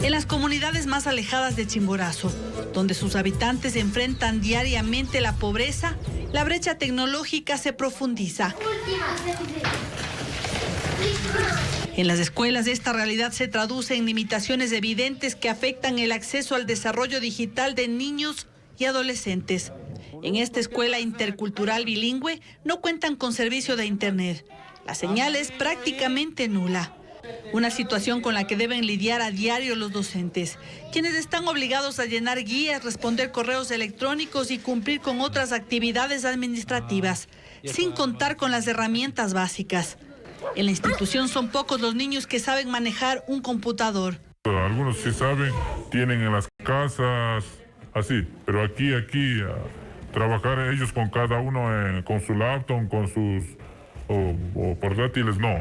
En las comunidades más alejadas de Chimborazo, donde sus habitantes enfrentan diariamente la pobreza, la brecha tecnológica se profundiza. En las escuelas esta realidad se traduce en limitaciones evidentes que afectan el acceso al desarrollo digital de niños y adolescentes. En esta escuela intercultural bilingüe no cuentan con servicio de internet. La señal es prácticamente nula. Una situación con la que deben lidiar a diario los docentes, quienes están obligados a llenar guías, responder correos electrónicos y cumplir con otras actividades administrativas, sin contar con las herramientas básicas. En la institución son pocos los niños que saben manejar un computador. Algunos sí saben, tienen en las casas, así, pero aquí, trabajar ellos con cada uno con su laptop, con sus o portátiles, no.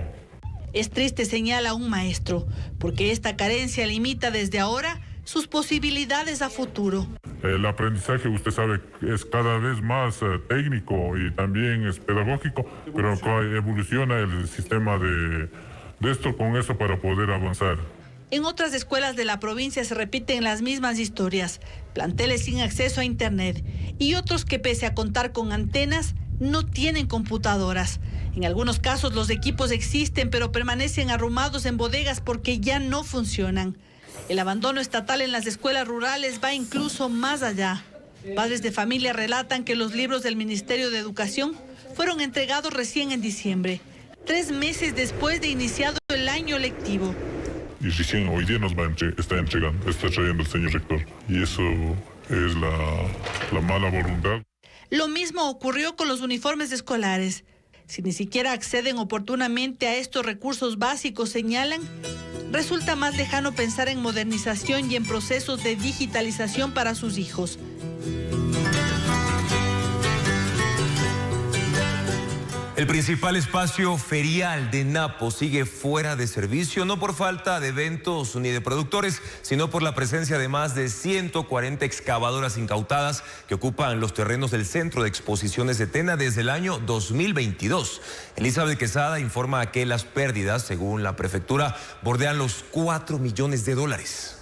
Es triste, señala un maestro, porque esta carencia limita desde ahora sus posibilidades a futuro. El aprendizaje, usted sabe, es cada vez más técnico y también es pedagógico, pero evoluciona el sistema de esto con eso para poder avanzar. En otras escuelas de la provincia se repiten las mismas historias, planteles sin acceso a internet y otros que pese a contar con antenas no tienen computadoras. En algunos casos los equipos existen pero permanecen arrumados en bodegas porque ya no funcionan. El abandono estatal en las escuelas rurales va incluso más allá. Padres de familia relatan que los libros del Ministerio de Educación fueron entregados recién en diciembre, 3 meses después de iniciado el año lectivo. Y recién hoy día está trayendo el señor rector. Y eso es la mala voluntad. Lo mismo ocurrió con los uniformes escolares. Si ni siquiera acceden oportunamente a estos recursos básicos, señalan, resulta más lejano pensar en modernización y en procesos de digitalización para sus hijos. El principal espacio ferial de Napo sigue fuera de servicio, no por falta de eventos ni de productores, sino por la presencia de más de 140 excavadoras incautadas que ocupan los terrenos del Centro de Exposiciones de Tena desde el año 2022. Elizabeth Quesada informa que las pérdidas, según la prefectura, bordean los $4 millones.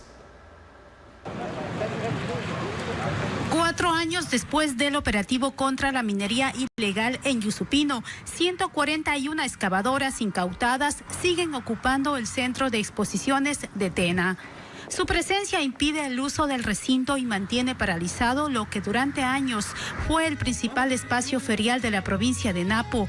4 años después del operativo contra la minería ilegal en Yusupino, 141 excavadoras incautadas siguen ocupando el Centro de Exposiciones de Tena. Su presencia impide el uso del recinto y mantiene paralizado lo que durante años fue el principal espacio ferial de la provincia de Napo.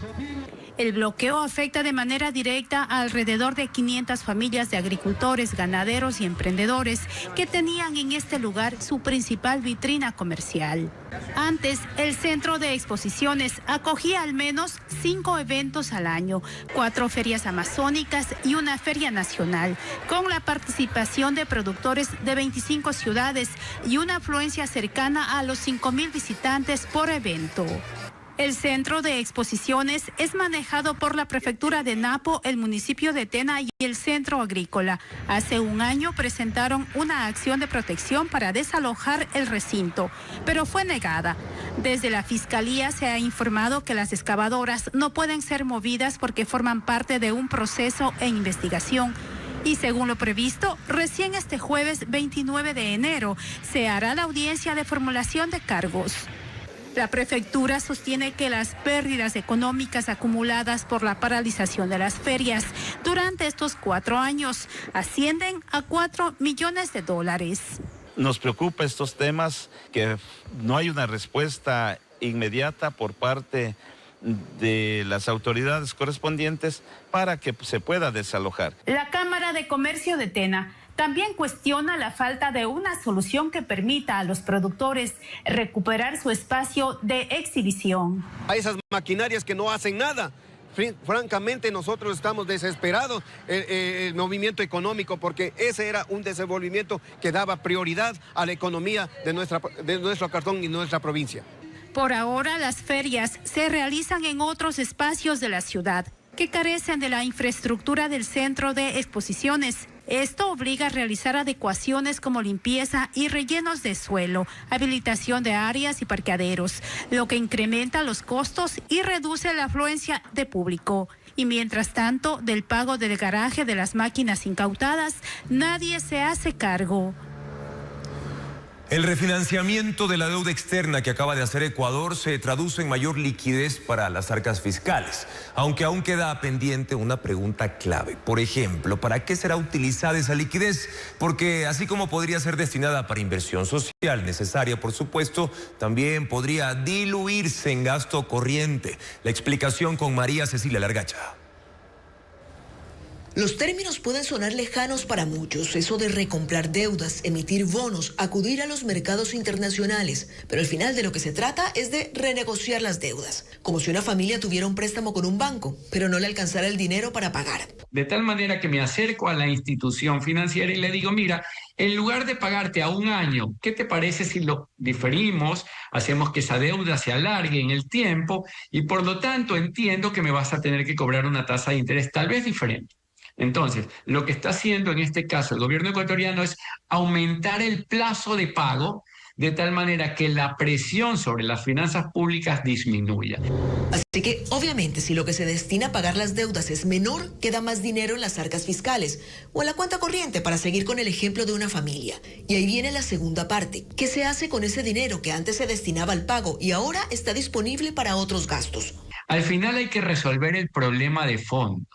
El bloqueo afecta de manera directa a alrededor de 500 familias de agricultores, ganaderos y emprendedores que tenían en este lugar su principal vitrina comercial. Antes, el Centro de Exposiciones acogía al menos 5 eventos al año, 4 ferias amazónicas y una feria nacional, con la participación de productores de 25 ciudades y una afluencia cercana a los 5.000 visitantes por evento. El Centro de Exposiciones es manejado por la Prefectura de Napo, el municipio de Tena y el Centro Agrícola. Hace un año presentaron una acción de protección para desalojar el recinto, pero fue negada. Desde la Fiscalía se ha informado que las excavadoras no pueden ser movidas porque forman parte de un proceso en investigación. Y según lo previsto, recién este jueves 29 de enero se hará la audiencia de formulación de cargos. La prefectura sostiene que las pérdidas económicas acumuladas por la paralización de las ferias durante estos 4 años ascienden a $4 millones. Nos preocupa estos temas, que no hay una respuesta inmediata por parte de las autoridades correspondientes para que se pueda desalojar. La Cámara de Comercio de Tena también cuestiona la falta de una solución que permita a los productores recuperar su espacio de exhibición. A esas maquinarias que no hacen nada. Francamente, nosotros estamos desesperados el movimiento económico, porque ese era un desenvolvimiento que daba prioridad a la economía de nuestro cartón y nuestra provincia. Por ahora, las ferias se realizan en otros espacios de la ciudad que carecen de la infraestructura del Centro de Exposiciones. Esto obliga a realizar adecuaciones como limpieza y rellenos de suelo, habilitación de áreas y parqueaderos, lo que incrementa los costos y reduce la afluencia de público. Y mientras tanto, del pago del garaje de las máquinas incautadas, nadie se hace cargo. El refinanciamiento de la deuda externa que acaba de hacer Ecuador se traduce en mayor liquidez para las arcas fiscales, aunque aún queda pendiente una pregunta clave. Por ejemplo, ¿para qué será utilizada esa liquidez? Porque así como podría ser destinada para inversión social necesaria, por supuesto, también podría diluirse en gasto corriente. La explicación con María Cecilia Largacha. Los términos pueden sonar lejanos para muchos, eso de recomprar deudas, emitir bonos, acudir a los mercados internacionales, pero al final de lo que se trata es de renegociar las deudas, como si una familia tuviera un préstamo con un banco, pero no le alcanzara el dinero para pagar. De tal manera que me acerco a la institución financiera y le digo, mira, en lugar de pagarte a un año, ¿qué te parece si lo diferimos, hacemos que esa deuda se alargue en el tiempo y por lo tanto entiendo que me vas a tener que cobrar una tasa de interés tal vez diferente? Entonces, lo que está haciendo en este caso el gobierno ecuatoriano es aumentar el plazo de pago de tal manera que la presión sobre las finanzas públicas disminuya. Así que, obviamente, si lo que se destina a pagar las deudas es menor, queda más dinero en las arcas fiscales o en la cuenta corriente, para seguir con el ejemplo de una familia. Y ahí viene la segunda parte. ¿Qué se hace con ese dinero que antes se destinaba al pago y ahora está disponible para otros gastos? Al final hay que resolver el problema de fondo.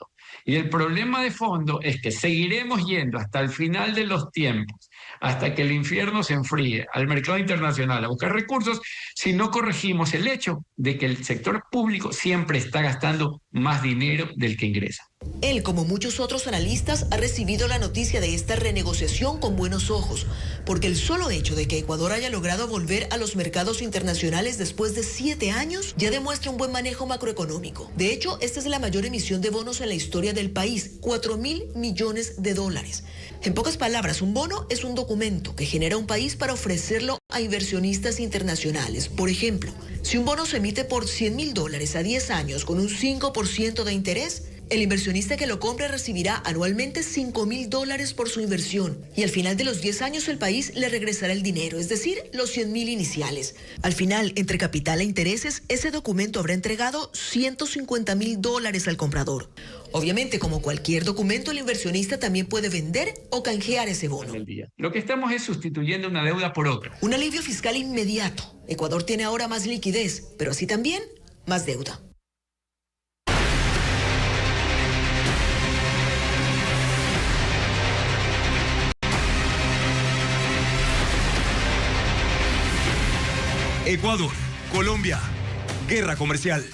Y el problema de fondo es que seguiremos yendo hasta el final de los tiempos, hasta que el infierno se enfríe, al mercado internacional a buscar recursos, si no corregimos el hecho de que el sector público siempre está gastando más dinero del que ingresa. Él, como muchos otros analistas, ha recibido la noticia de esta renegociación con buenos ojos, porque el solo hecho de que Ecuador haya logrado volver a los mercados internacionales después de 7 años ya demuestra un buen manejo macroeconómico. De hecho, esta es la mayor emisión de bonos en la historia del país, $4.000 millones. En pocas palabras, un bono es un documento que genera un país para ofrecerlo a inversionistas internacionales. Por ejemplo, si un bono se emite por $100.000 a 10 años con un 5% de interés, el inversionista que lo compre recibirá anualmente $5.000 por su inversión y al final de los 10 años el país le regresará el dinero, es decir, los 100.000 iniciales. Al final, entre capital e intereses, ese documento habrá entregado $150.000 al comprador. Obviamente, como cualquier documento, el inversionista también puede vender o canjear ese bono. Lo que estamos es sustituyendo una deuda por otra. Un alivio fiscal inmediato. Ecuador tiene ahora más liquidez, pero así también más deuda. Ecuador, Colombia, guerra comercial.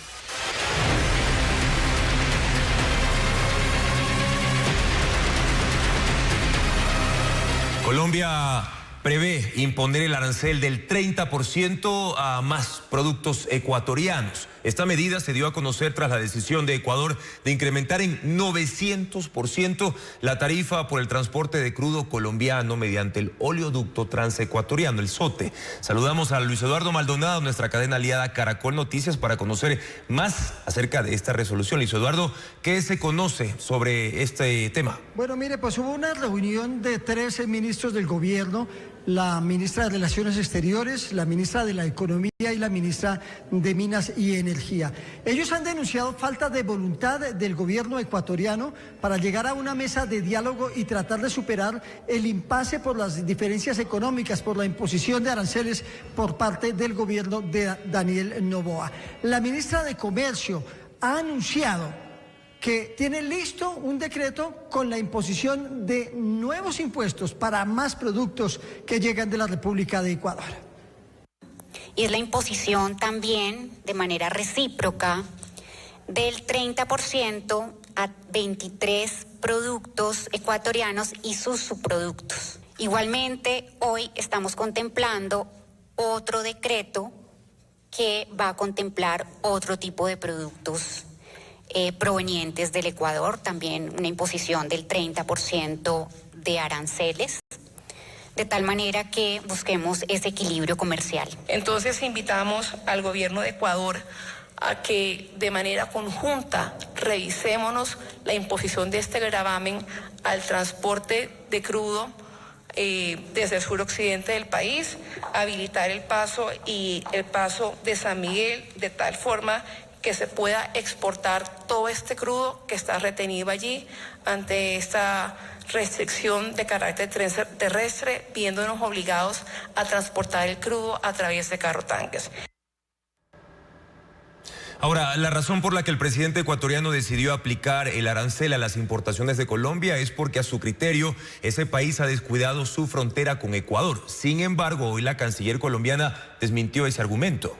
Colombia prevé imponer el arancel del 30% a más productos ecuatorianos. Esta medida se dio a conocer tras la decisión de Ecuador de incrementar en 900% la tarifa por el transporte de crudo colombiano mediante el oleoducto transecuatoriano, el SOTE. Saludamos a Luis Eduardo Maldonado, nuestra cadena aliada Caracol Noticias, para conocer más acerca de esta resolución. Luis Eduardo, ¿qué se conoce sobre este tema? Bueno, mire, pues hubo una reunión de 13 ministros del gobierno, la ministra de Relaciones Exteriores, la ministra de la Economía y la ministra de Minas y Energía. Ellos han denunciado falta de voluntad del gobierno ecuatoriano para llegar a una mesa de diálogo y tratar de superar el impasse por las diferencias económicas, por la imposición de aranceles por parte del gobierno de Daniel Noboa. La ministra de Comercio ha anunciado que tiene listo un decreto con la imposición de nuevos impuestos para más productos que llegan de la República de Ecuador. Y es la imposición también de manera recíproca del 30% a 23 productos ecuatorianos y sus subproductos. Igualmente, hoy estamos contemplando otro decreto que va a contemplar otro tipo de productos provenientes del Ecuador, también una imposición del 30% de aranceles, de tal manera que busquemos ese equilibrio comercial. Entonces invitamos al gobierno de Ecuador a que de manera conjunta revisémonos la imposición de este gravamen al transporte de crudo desde el suroccidente del país, habilitar el paso y el paso de San Miguel de tal forma que se pueda exportar todo este crudo que está retenido allí ante esta restricción de carácter terrestre, viéndonos obligados a transportar el crudo a través de carrotanques. Ahora, la razón por la que el presidente ecuatoriano decidió aplicar el arancel a las importaciones de Colombia es porque a su criterio ese país ha descuidado su frontera con Ecuador. Sin embargo, hoy la canciller colombiana desmintió ese argumento.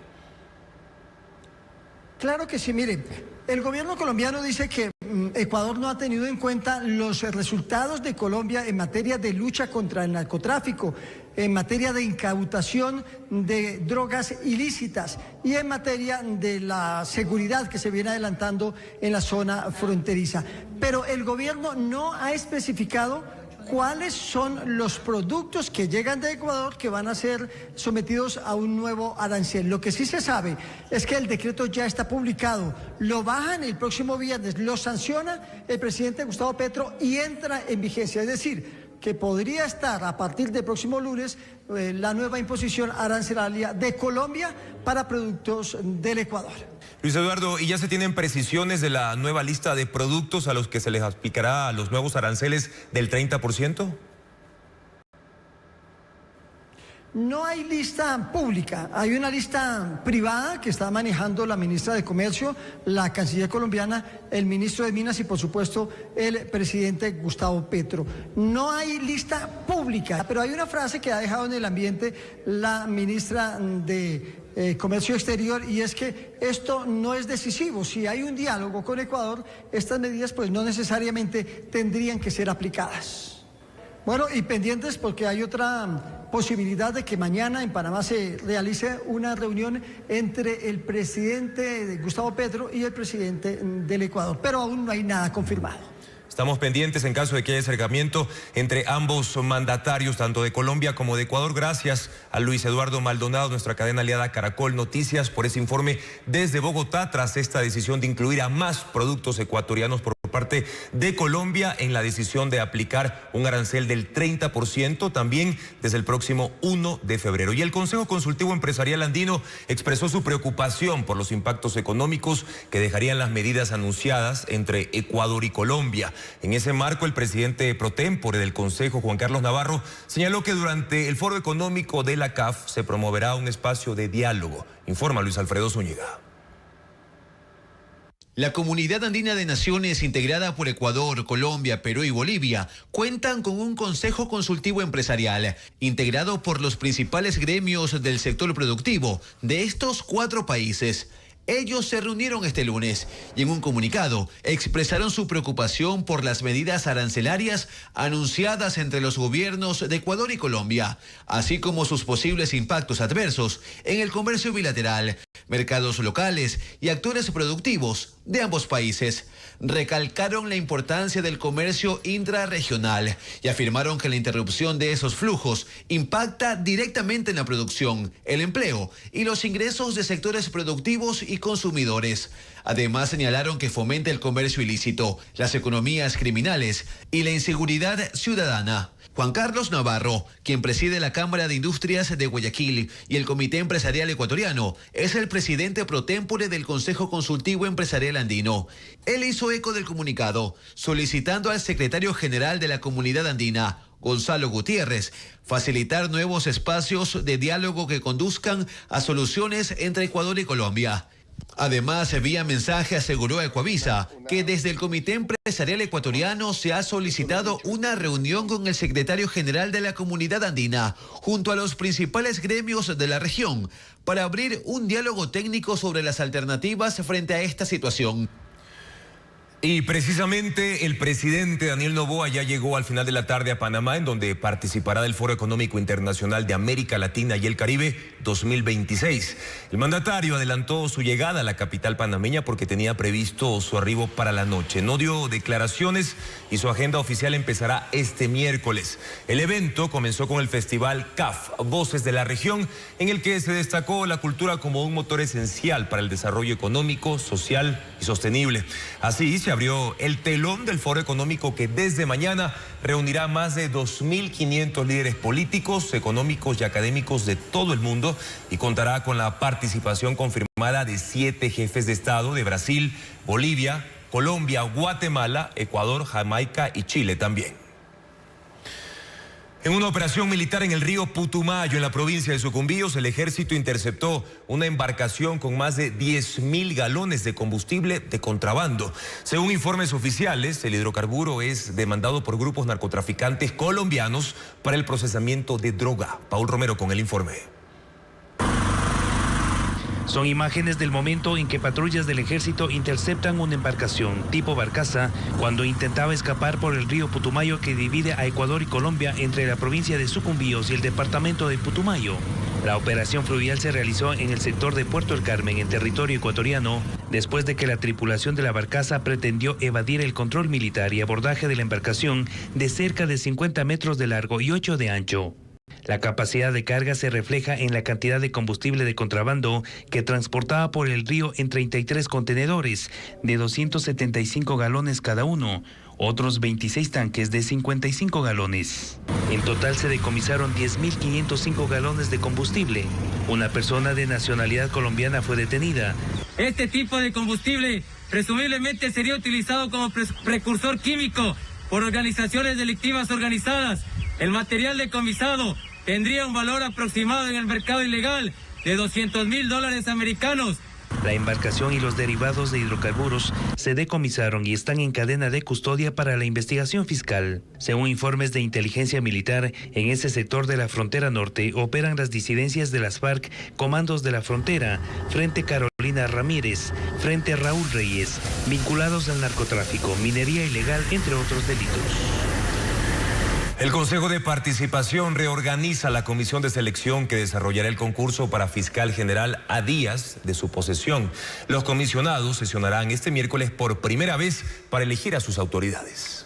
Claro que sí, mire, el gobierno colombiano dice que Ecuador no ha tenido en cuenta los resultados de Colombia en materia de lucha contra el narcotráfico, en materia de incautación de drogas ilícitas y en materia de la seguridad que se viene adelantando en la zona fronteriza. Pero el gobierno no ha especificado cuáles son los productos que llegan de Ecuador que van a ser sometidos a un nuevo arancel. Lo que sí se sabe es que el decreto ya está publicado, lo bajan el próximo viernes, lo sanciona el presidente Gustavo Petro y entra en vigencia. Es decir, que podría estar a partir del próximo lunes la nueva imposición arancelaria de Colombia para productos del Ecuador. Luis Eduardo, ¿y ya se tienen precisiones de la nueva lista de productos a los que se les aplicará los nuevos aranceles del 30%? No hay lista pública, hay una lista privada que está manejando la ministra de Comercio, la canciller colombiana, el ministro de Minas y por supuesto el presidente Gustavo Petro. No hay lista pública, pero hay una frase que ha dejado en el ambiente la ministra de Comercio Exterior y es que esto no es decisivo. Si hay un diálogo con Ecuador, estas medidas pues no necesariamente tendrían que ser aplicadas. Bueno, y pendientes porque hay otra posibilidad de que mañana en Panamá se realice una reunión entre el presidente Gustavo Petro y el presidente del Ecuador, pero aún no hay nada confirmado. Estamos pendientes en caso de que haya acercamiento entre ambos mandatarios, tanto de Colombia como de Ecuador. Gracias a Luis Eduardo Maldonado, nuestra cadena aliada Caracol Noticias, por ese informe desde Bogotá, tras esta decisión de incluir a más productos ecuatorianos por parte de Colombia en la decisión de aplicar un arancel del 30% también desde el próximo 1 de febrero. Y el Consejo Consultivo Empresarial Andino expresó su preocupación por los impactos económicos que dejarían las medidas anunciadas entre Ecuador y Colombia. En ese marco, el presidente pro tempore del Consejo, Juan Carlos Navarro, señaló que durante el Foro Económico de la CAF se promoverá un espacio de diálogo. Informa Luis Alfredo Zúñiga. La Comunidad Andina de Naciones, integrada por Ecuador, Colombia, Perú y Bolivia, cuentan con un Consejo Consultivo Empresarial, integrado por los principales gremios del sector productivo de estos 4 países. Ellos se reunieron este lunes y en un comunicado expresaron su preocupación por las medidas arancelarias anunciadas entre los gobiernos de Ecuador y Colombia, así como sus posibles impactos adversos en el comercio bilateral, mercados locales y actores productivos de ambos países. Recalcaron la importancia del comercio intrarregional y afirmaron que la interrupción de esos flujos impacta directamente en la producción, el empleo y los ingresos de sectores productivos y consumidores. Además, señalaron que fomenta el comercio ilícito, las economías criminales y la inseguridad ciudadana. Juan Carlos Navarro, quien preside la Cámara de Industrias de Guayaquil y el Comité Empresarial Ecuatoriano, es el presidente pro tempore del Consejo Consultivo Empresarial Andino. Él hizo eco del comunicado, solicitando al secretario general de la Comunidad Andina, Gonzalo Gutiérrez, facilitar nuevos espacios de diálogo que conduzcan a soluciones entre Ecuador y Colombia. Además, vía mensaje aseguró a Ecuavisa que desde el Comité Empresarial Ecuatoriano se ha solicitado una reunión con el secretario general de la Comunidad Andina junto a los principales gremios de la región para abrir un diálogo técnico sobre las alternativas frente a esta situación. Y precisamente el presidente Daniel Noboa ya llegó al final de la tarde a Panamá, en donde participará del Foro Económico Internacional de América Latina y el Caribe 2026. El mandatario adelantó su llegada a la capital panameña porque tenía previsto su arribo para la noche. No dio declaraciones y su agenda oficial empezará este miércoles. El evento comenzó con el festival CAF, Voces de la Región, en el que se destacó la cultura como un motor esencial para el desarrollo económico, social y sostenible. Así se abrió el telón del Foro Económico, que desde mañana reunirá más de 2.500 líderes políticos, económicos y académicos de todo el mundo y contará con la participación confirmada de 7 jefes de Estado de Brasil, Bolivia, Colombia, Guatemala, Ecuador, Jamaica y Chile también. En una operación militar en el río Putumayo, en la provincia de Sucumbíos, el ejército interceptó una embarcación con más de 10.000 galones de combustible de contrabando. Según informes oficiales, el hidrocarburo es demandado por grupos narcotraficantes colombianos para el procesamiento de droga. Paul Romero con el informe. Son imágenes del momento en que patrullas del ejército interceptan una embarcación tipo barcaza cuando intentaba escapar por el río Putumayo que divide a Ecuador y Colombia entre la provincia de Sucumbíos y el departamento de Putumayo. La operación fluvial se realizó en el sector de Puerto El Carmen, en territorio ecuatoriano, después de que la tripulación de la barcaza pretendió evadir el control militar y abordaje de la embarcación de cerca de 50 metros de largo y 8 de ancho. La capacidad de carga se refleja en la cantidad de combustible de contrabando que transportaba por el río en 33 contenedores de 275 galones cada uno, otros 26 tanques de 55 galones. En total se decomisaron 10.505 galones de combustible. Una persona de nacionalidad colombiana fue detenida. Este tipo de combustible presumiblemente sería utilizado como precursor químico por organizaciones delictivas organizadas. El material decomisado tendría un valor aproximado en el mercado ilegal de $200.000 americanos. La embarcación y los derivados de hidrocarburos se decomisaron y están en cadena de custodia para la investigación fiscal. Según informes de inteligencia militar, en ese sector de la frontera norte operan las disidencias de las FARC, Comandos de la Frontera, Frente Carolina Ramírez, Frente Raúl Reyes, vinculados al narcotráfico, minería ilegal, entre otros delitos. El Consejo de Participación reorganiza la comisión de selección que desarrollará el concurso para fiscal general a días de su posesión. Los comisionados sesionarán este miércoles por primera vez para elegir a sus autoridades.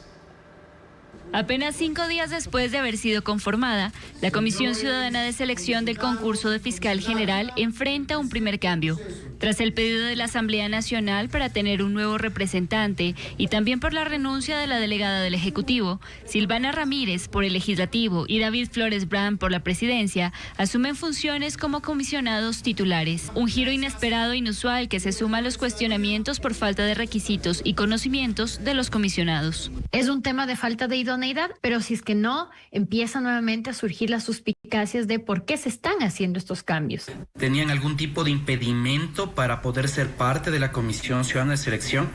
Apenas 5 días después de haber sido conformada, la Comisión Ciudadana de Selección del concurso de fiscal general enfrenta un primer cambio. Tras el pedido de la Asamblea Nacional para tener un nuevo representante y también por la renuncia de la delegada del Ejecutivo, Silvana Ramírez por el Legislativo y David Flores Brand por la Presidencia, asumen funciones como comisionados titulares. Un giro inesperado e inusual que se suma a los cuestionamientos por falta de requisitos y conocimientos de los comisionados. Es un tema de falta de idoneidad, pero si es que no, empiezan nuevamente a surgir las suspicacias de por qué se están haciendo estos cambios. ¿Tenían algún tipo de impedimento para poder ser parte de la Comisión Ciudadana de Selección?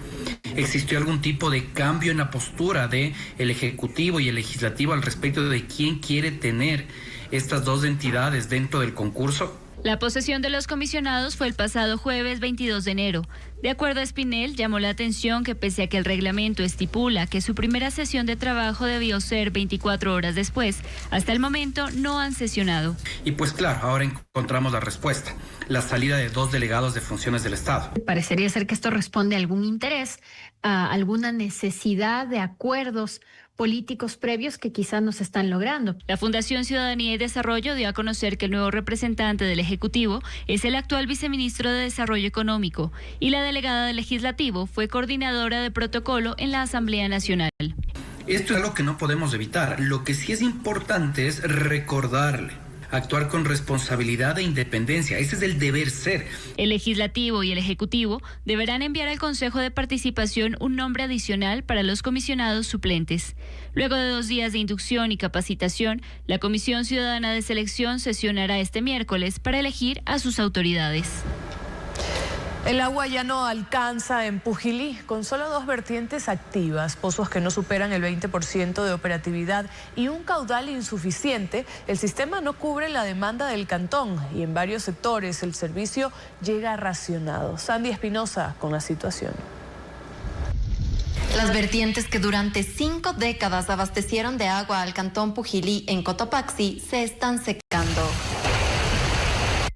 ¿Existió algún tipo de cambio en la postura del Ejecutivo y el Legislativo al respecto de quién quiere tener estas dos entidades dentro del concurso? La posesión de los comisionados fue el pasado jueves 22 de enero. De acuerdo a Espinel, llamó la atención que pese a que el reglamento estipula que su primera sesión de trabajo debió ser 24 horas después, hasta el momento no han sesionado. Y pues claro, ahora encontramos la respuesta, la salida de 2 delegados de funciones del Estado. Parecería ser que esto responde a algún interés, a alguna necesidad de acuerdos políticos previos que quizás no se están logrando. La Fundación Ciudadanía y Desarrollo dio a conocer que el nuevo representante del Ejecutivo es el actual viceministro de Desarrollo Económico y la delegada del Legislativo fue coordinadora de protocolo en la Asamblea Nacional. Esto es algo que no podemos evitar. Lo que sí es importante es recordarle, actuar con responsabilidad e independencia. Ese es el deber ser. El Legislativo y el Ejecutivo deberán enviar al Consejo de Participación un nombre adicional para los comisionados suplentes. Luego de 2 días de inducción y capacitación, la Comisión Ciudadana de Selección sesionará este miércoles para elegir a sus autoridades. El agua ya no alcanza en Pujilí, con solo 2 vertientes activas, pozos que no superan el 20% de operatividad y un caudal insuficiente. El sistema no cubre la demanda del cantón y en varios sectores el servicio llega racionado. Sandy Espinosa con la situación. Las vertientes que durante 5 décadas abastecieron de agua al cantón Pujilí en Cotopaxi se están secando.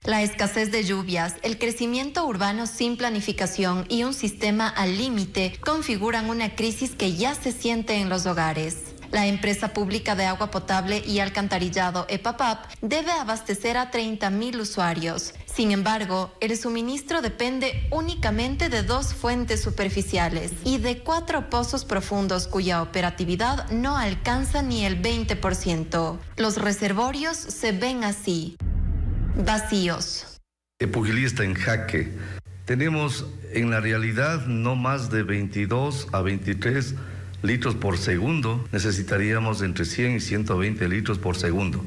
La escasez de lluvias, el crecimiento urbano sin planificación y un sistema al límite configuran una crisis que ya se siente en los hogares. La empresa pública de agua potable y alcantarillado EPAPAP debe abastecer a 30.000 usuarios. Sin embargo, el suministro depende únicamente de 2 fuentes superficiales y de 4 pozos profundos cuya operatividad no alcanza ni el 20%. Los reservorios se ven así, vacíos. Pujilí está en jaque. Tenemos en la realidad no más de 22 a 23 litros por segundo. Necesitaríamos entre 100 y 120 litros por segundo.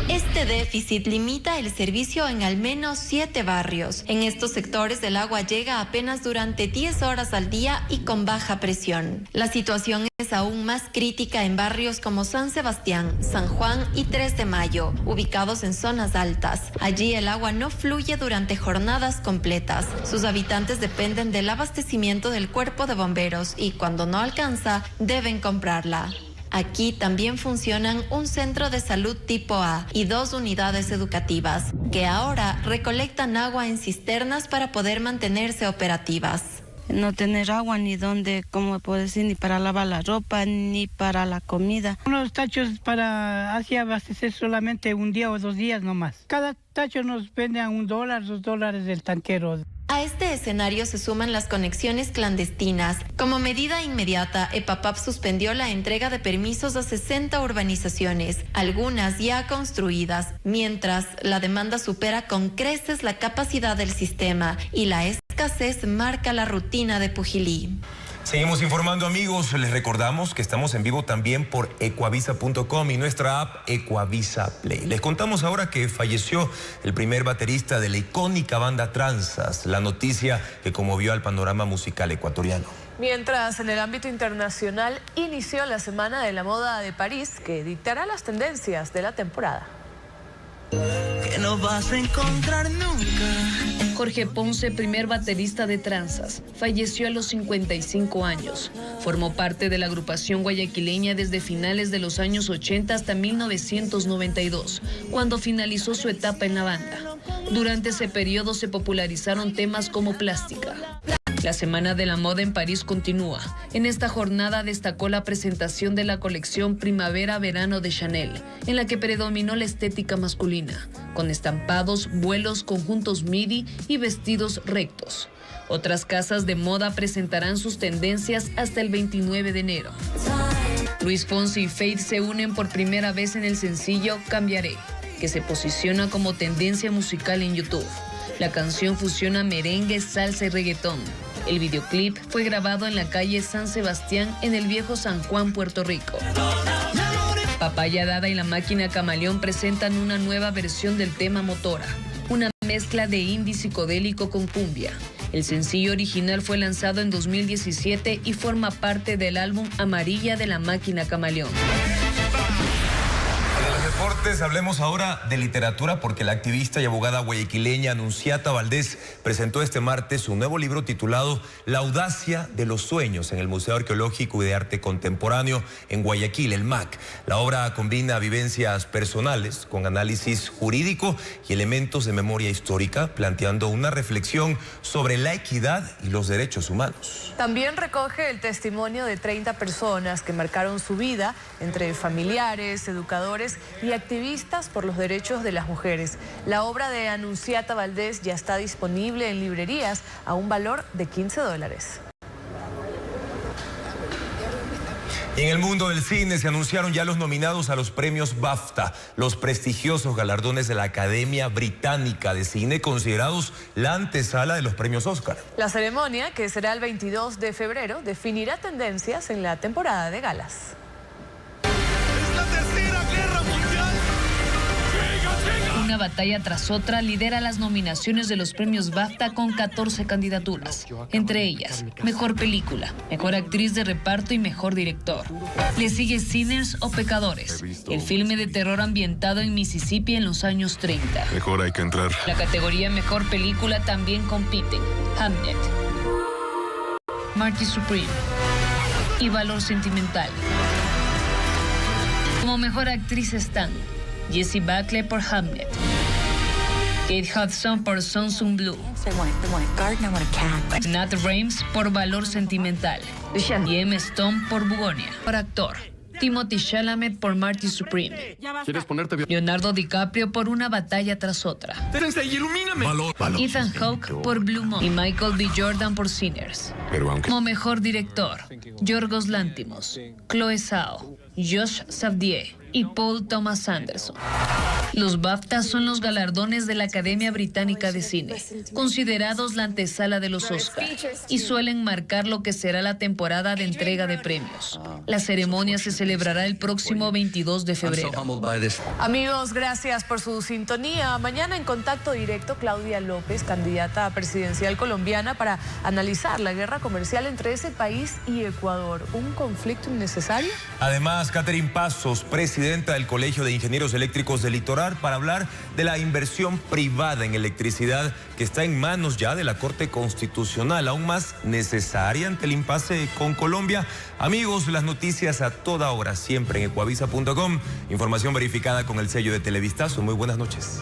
Este déficit limita el servicio en al menos 7 barrios. En estos sectores el agua llega apenas durante 10 horas al día y con baja presión. La situación es es aún más crítica en barrios como San Sebastián, San Juan y 3 de Mayo, ubicados en zonas altas. Allí el agua no fluye durante jornadas completas. Sus habitantes dependen del abastecimiento del cuerpo de bomberos y cuando no alcanza, deben comprarla. Aquí también funcionan un centro de salud tipo A y 2 unidades educativas, que ahora recolectan agua en cisternas para poder mantenerse operativas. No tener agua ni donde, como puedo decir, ni para lavar la ropa, ni para la comida. Unos tachos para así abastecer solamente un día o 2 días nomás. Cada tacho nos vende a $1, $2 del tanquero. A este escenario se suman las conexiones clandestinas. Como medida inmediata, EPAPAP suspendió la entrega de permisos a 60 urbanizaciones, algunas ya construidas, mientras la demanda supera con creces la capacidad del sistema y la escasez marca la rutina de Pujilí. Seguimos informando, amigos. Les recordamos que estamos en vivo también por ecuavisa.com y nuestra app Ecuavisa Play. Les contamos ahora que falleció el primer baterista de la icónica banda Tranzas, la noticia que conmovió al panorama musical ecuatoriano. Mientras en el ámbito internacional inició la Semana de la Moda de París, que dictará las tendencias de la temporada. Que no vas a encontrar nunca. Jorge Ponce, primer baterista de Tranzas, falleció a los 55 años. Formó parte de la agrupación guayaquileña desde finales de los años 80 hasta 1992, cuando finalizó su etapa en la banda. Durante ese periodo se popularizaron temas como Plástica. La Semana de la Moda en París continúa. En esta jornada destacó la presentación de la colección Primavera-Verano de Chanel, en la que predominó la estética masculina, con estampados, vuelos, conjuntos midi y vestidos rectos. Otras casas de moda presentarán sus tendencias hasta el 29 de enero. Luis Fonsi y Feid se unen por primera vez en el sencillo Cambiaré, que se posiciona como tendencia musical en YouTube. La canción fusiona merengue, salsa y reggaetón. El videoclip fue grabado en la calle San Sebastián en el viejo San Juan, Puerto Rico. Papaya Dada y la Máquina Camaleón presentan una nueva versión del tema Motora, una mezcla de indie psicodélico con cumbia. El sencillo original fue lanzado en 2017 y forma parte del álbum Amarilla de la Máquina Camaleón. Deportes, hablemos ahora de literatura porque la activista y abogada guayaquileña Anunciata Valdés presentó este martes su nuevo libro titulado La audacia de los sueños en el Museo Arqueológico y de Arte Contemporáneo en Guayaquil, el MAC. La obra combina vivencias personales con análisis jurídico y elementos de memoria histórica, planteando una reflexión sobre la equidad y los derechos humanos. También recoge el testimonio de 30 personas que marcaron su vida, entre familiares, educadores y activistas por los derechos de las mujeres. La obra de Anunciata Valdés ya está disponible en librerías a un valor de $15. Y en el mundo del cine se anunciaron ya los nominados a los premios BAFTA, los prestigiosos galardones de la Academia Británica de Cine, considerados la antesala de los premios Oscar. La ceremonia, que será el 22 de febrero, definirá tendencias en la temporada de galas. Una batalla tras otra lidera las nominaciones de los premios BAFTA con 14 candidaturas, entre ellas Mejor Película, Mejor Actriz de Reparto y Mejor Director. Le sigue Sinners o Pecadores, el filme de terror ambientado en Mississippi en los años 30. Mejor hay que entrar. La categoría Mejor Película también compiten Hamnet, Marty Supreme y Valor Sentimental. Como Mejor Actriz están Jessie Buckley por Hamnet, Kate Hudson por Song Blue, Nat Rames por Valor Sentimental y Emma Stone por Bugonia. Por actor, Timothée Chalamet por Marty Supreme, Leonardo DiCaprio por Una batalla tras otra, Ethan Hawke por Blue Moon y Michael B. Jordan por Sinners. Como Mejor Director, Yorgos Lanthimos, Chloe Zhao, Josh Safdie y Paul Thomas Anderson. Los BAFTA son los galardones de la Academia Británica de Cine, considerados la antesala de los Oscar, y suelen marcar lo que será la temporada de entrega de premios. La ceremonia se celebrará el próximo 22 de febrero. Amigos, gracias por su sintonía. Mañana en Contacto Directo, Claudia López, candidata presidencial colombiana, para analizar la guerra comercial entre ese país y Ecuador. ¿Un conflicto innecesario? Además, Catherine Pasos, presidenta del Colegio de Ingenieros Eléctricos del Litoral, para hablar de la inversión privada en electricidad que está en manos ya de la Corte Constitucional, aún más necesaria ante el impasse con Colombia. Amigos, las noticias a toda hora, siempre en ecuavisa.com. Información verificada con el sello de Televistazo. Muy buenas noches.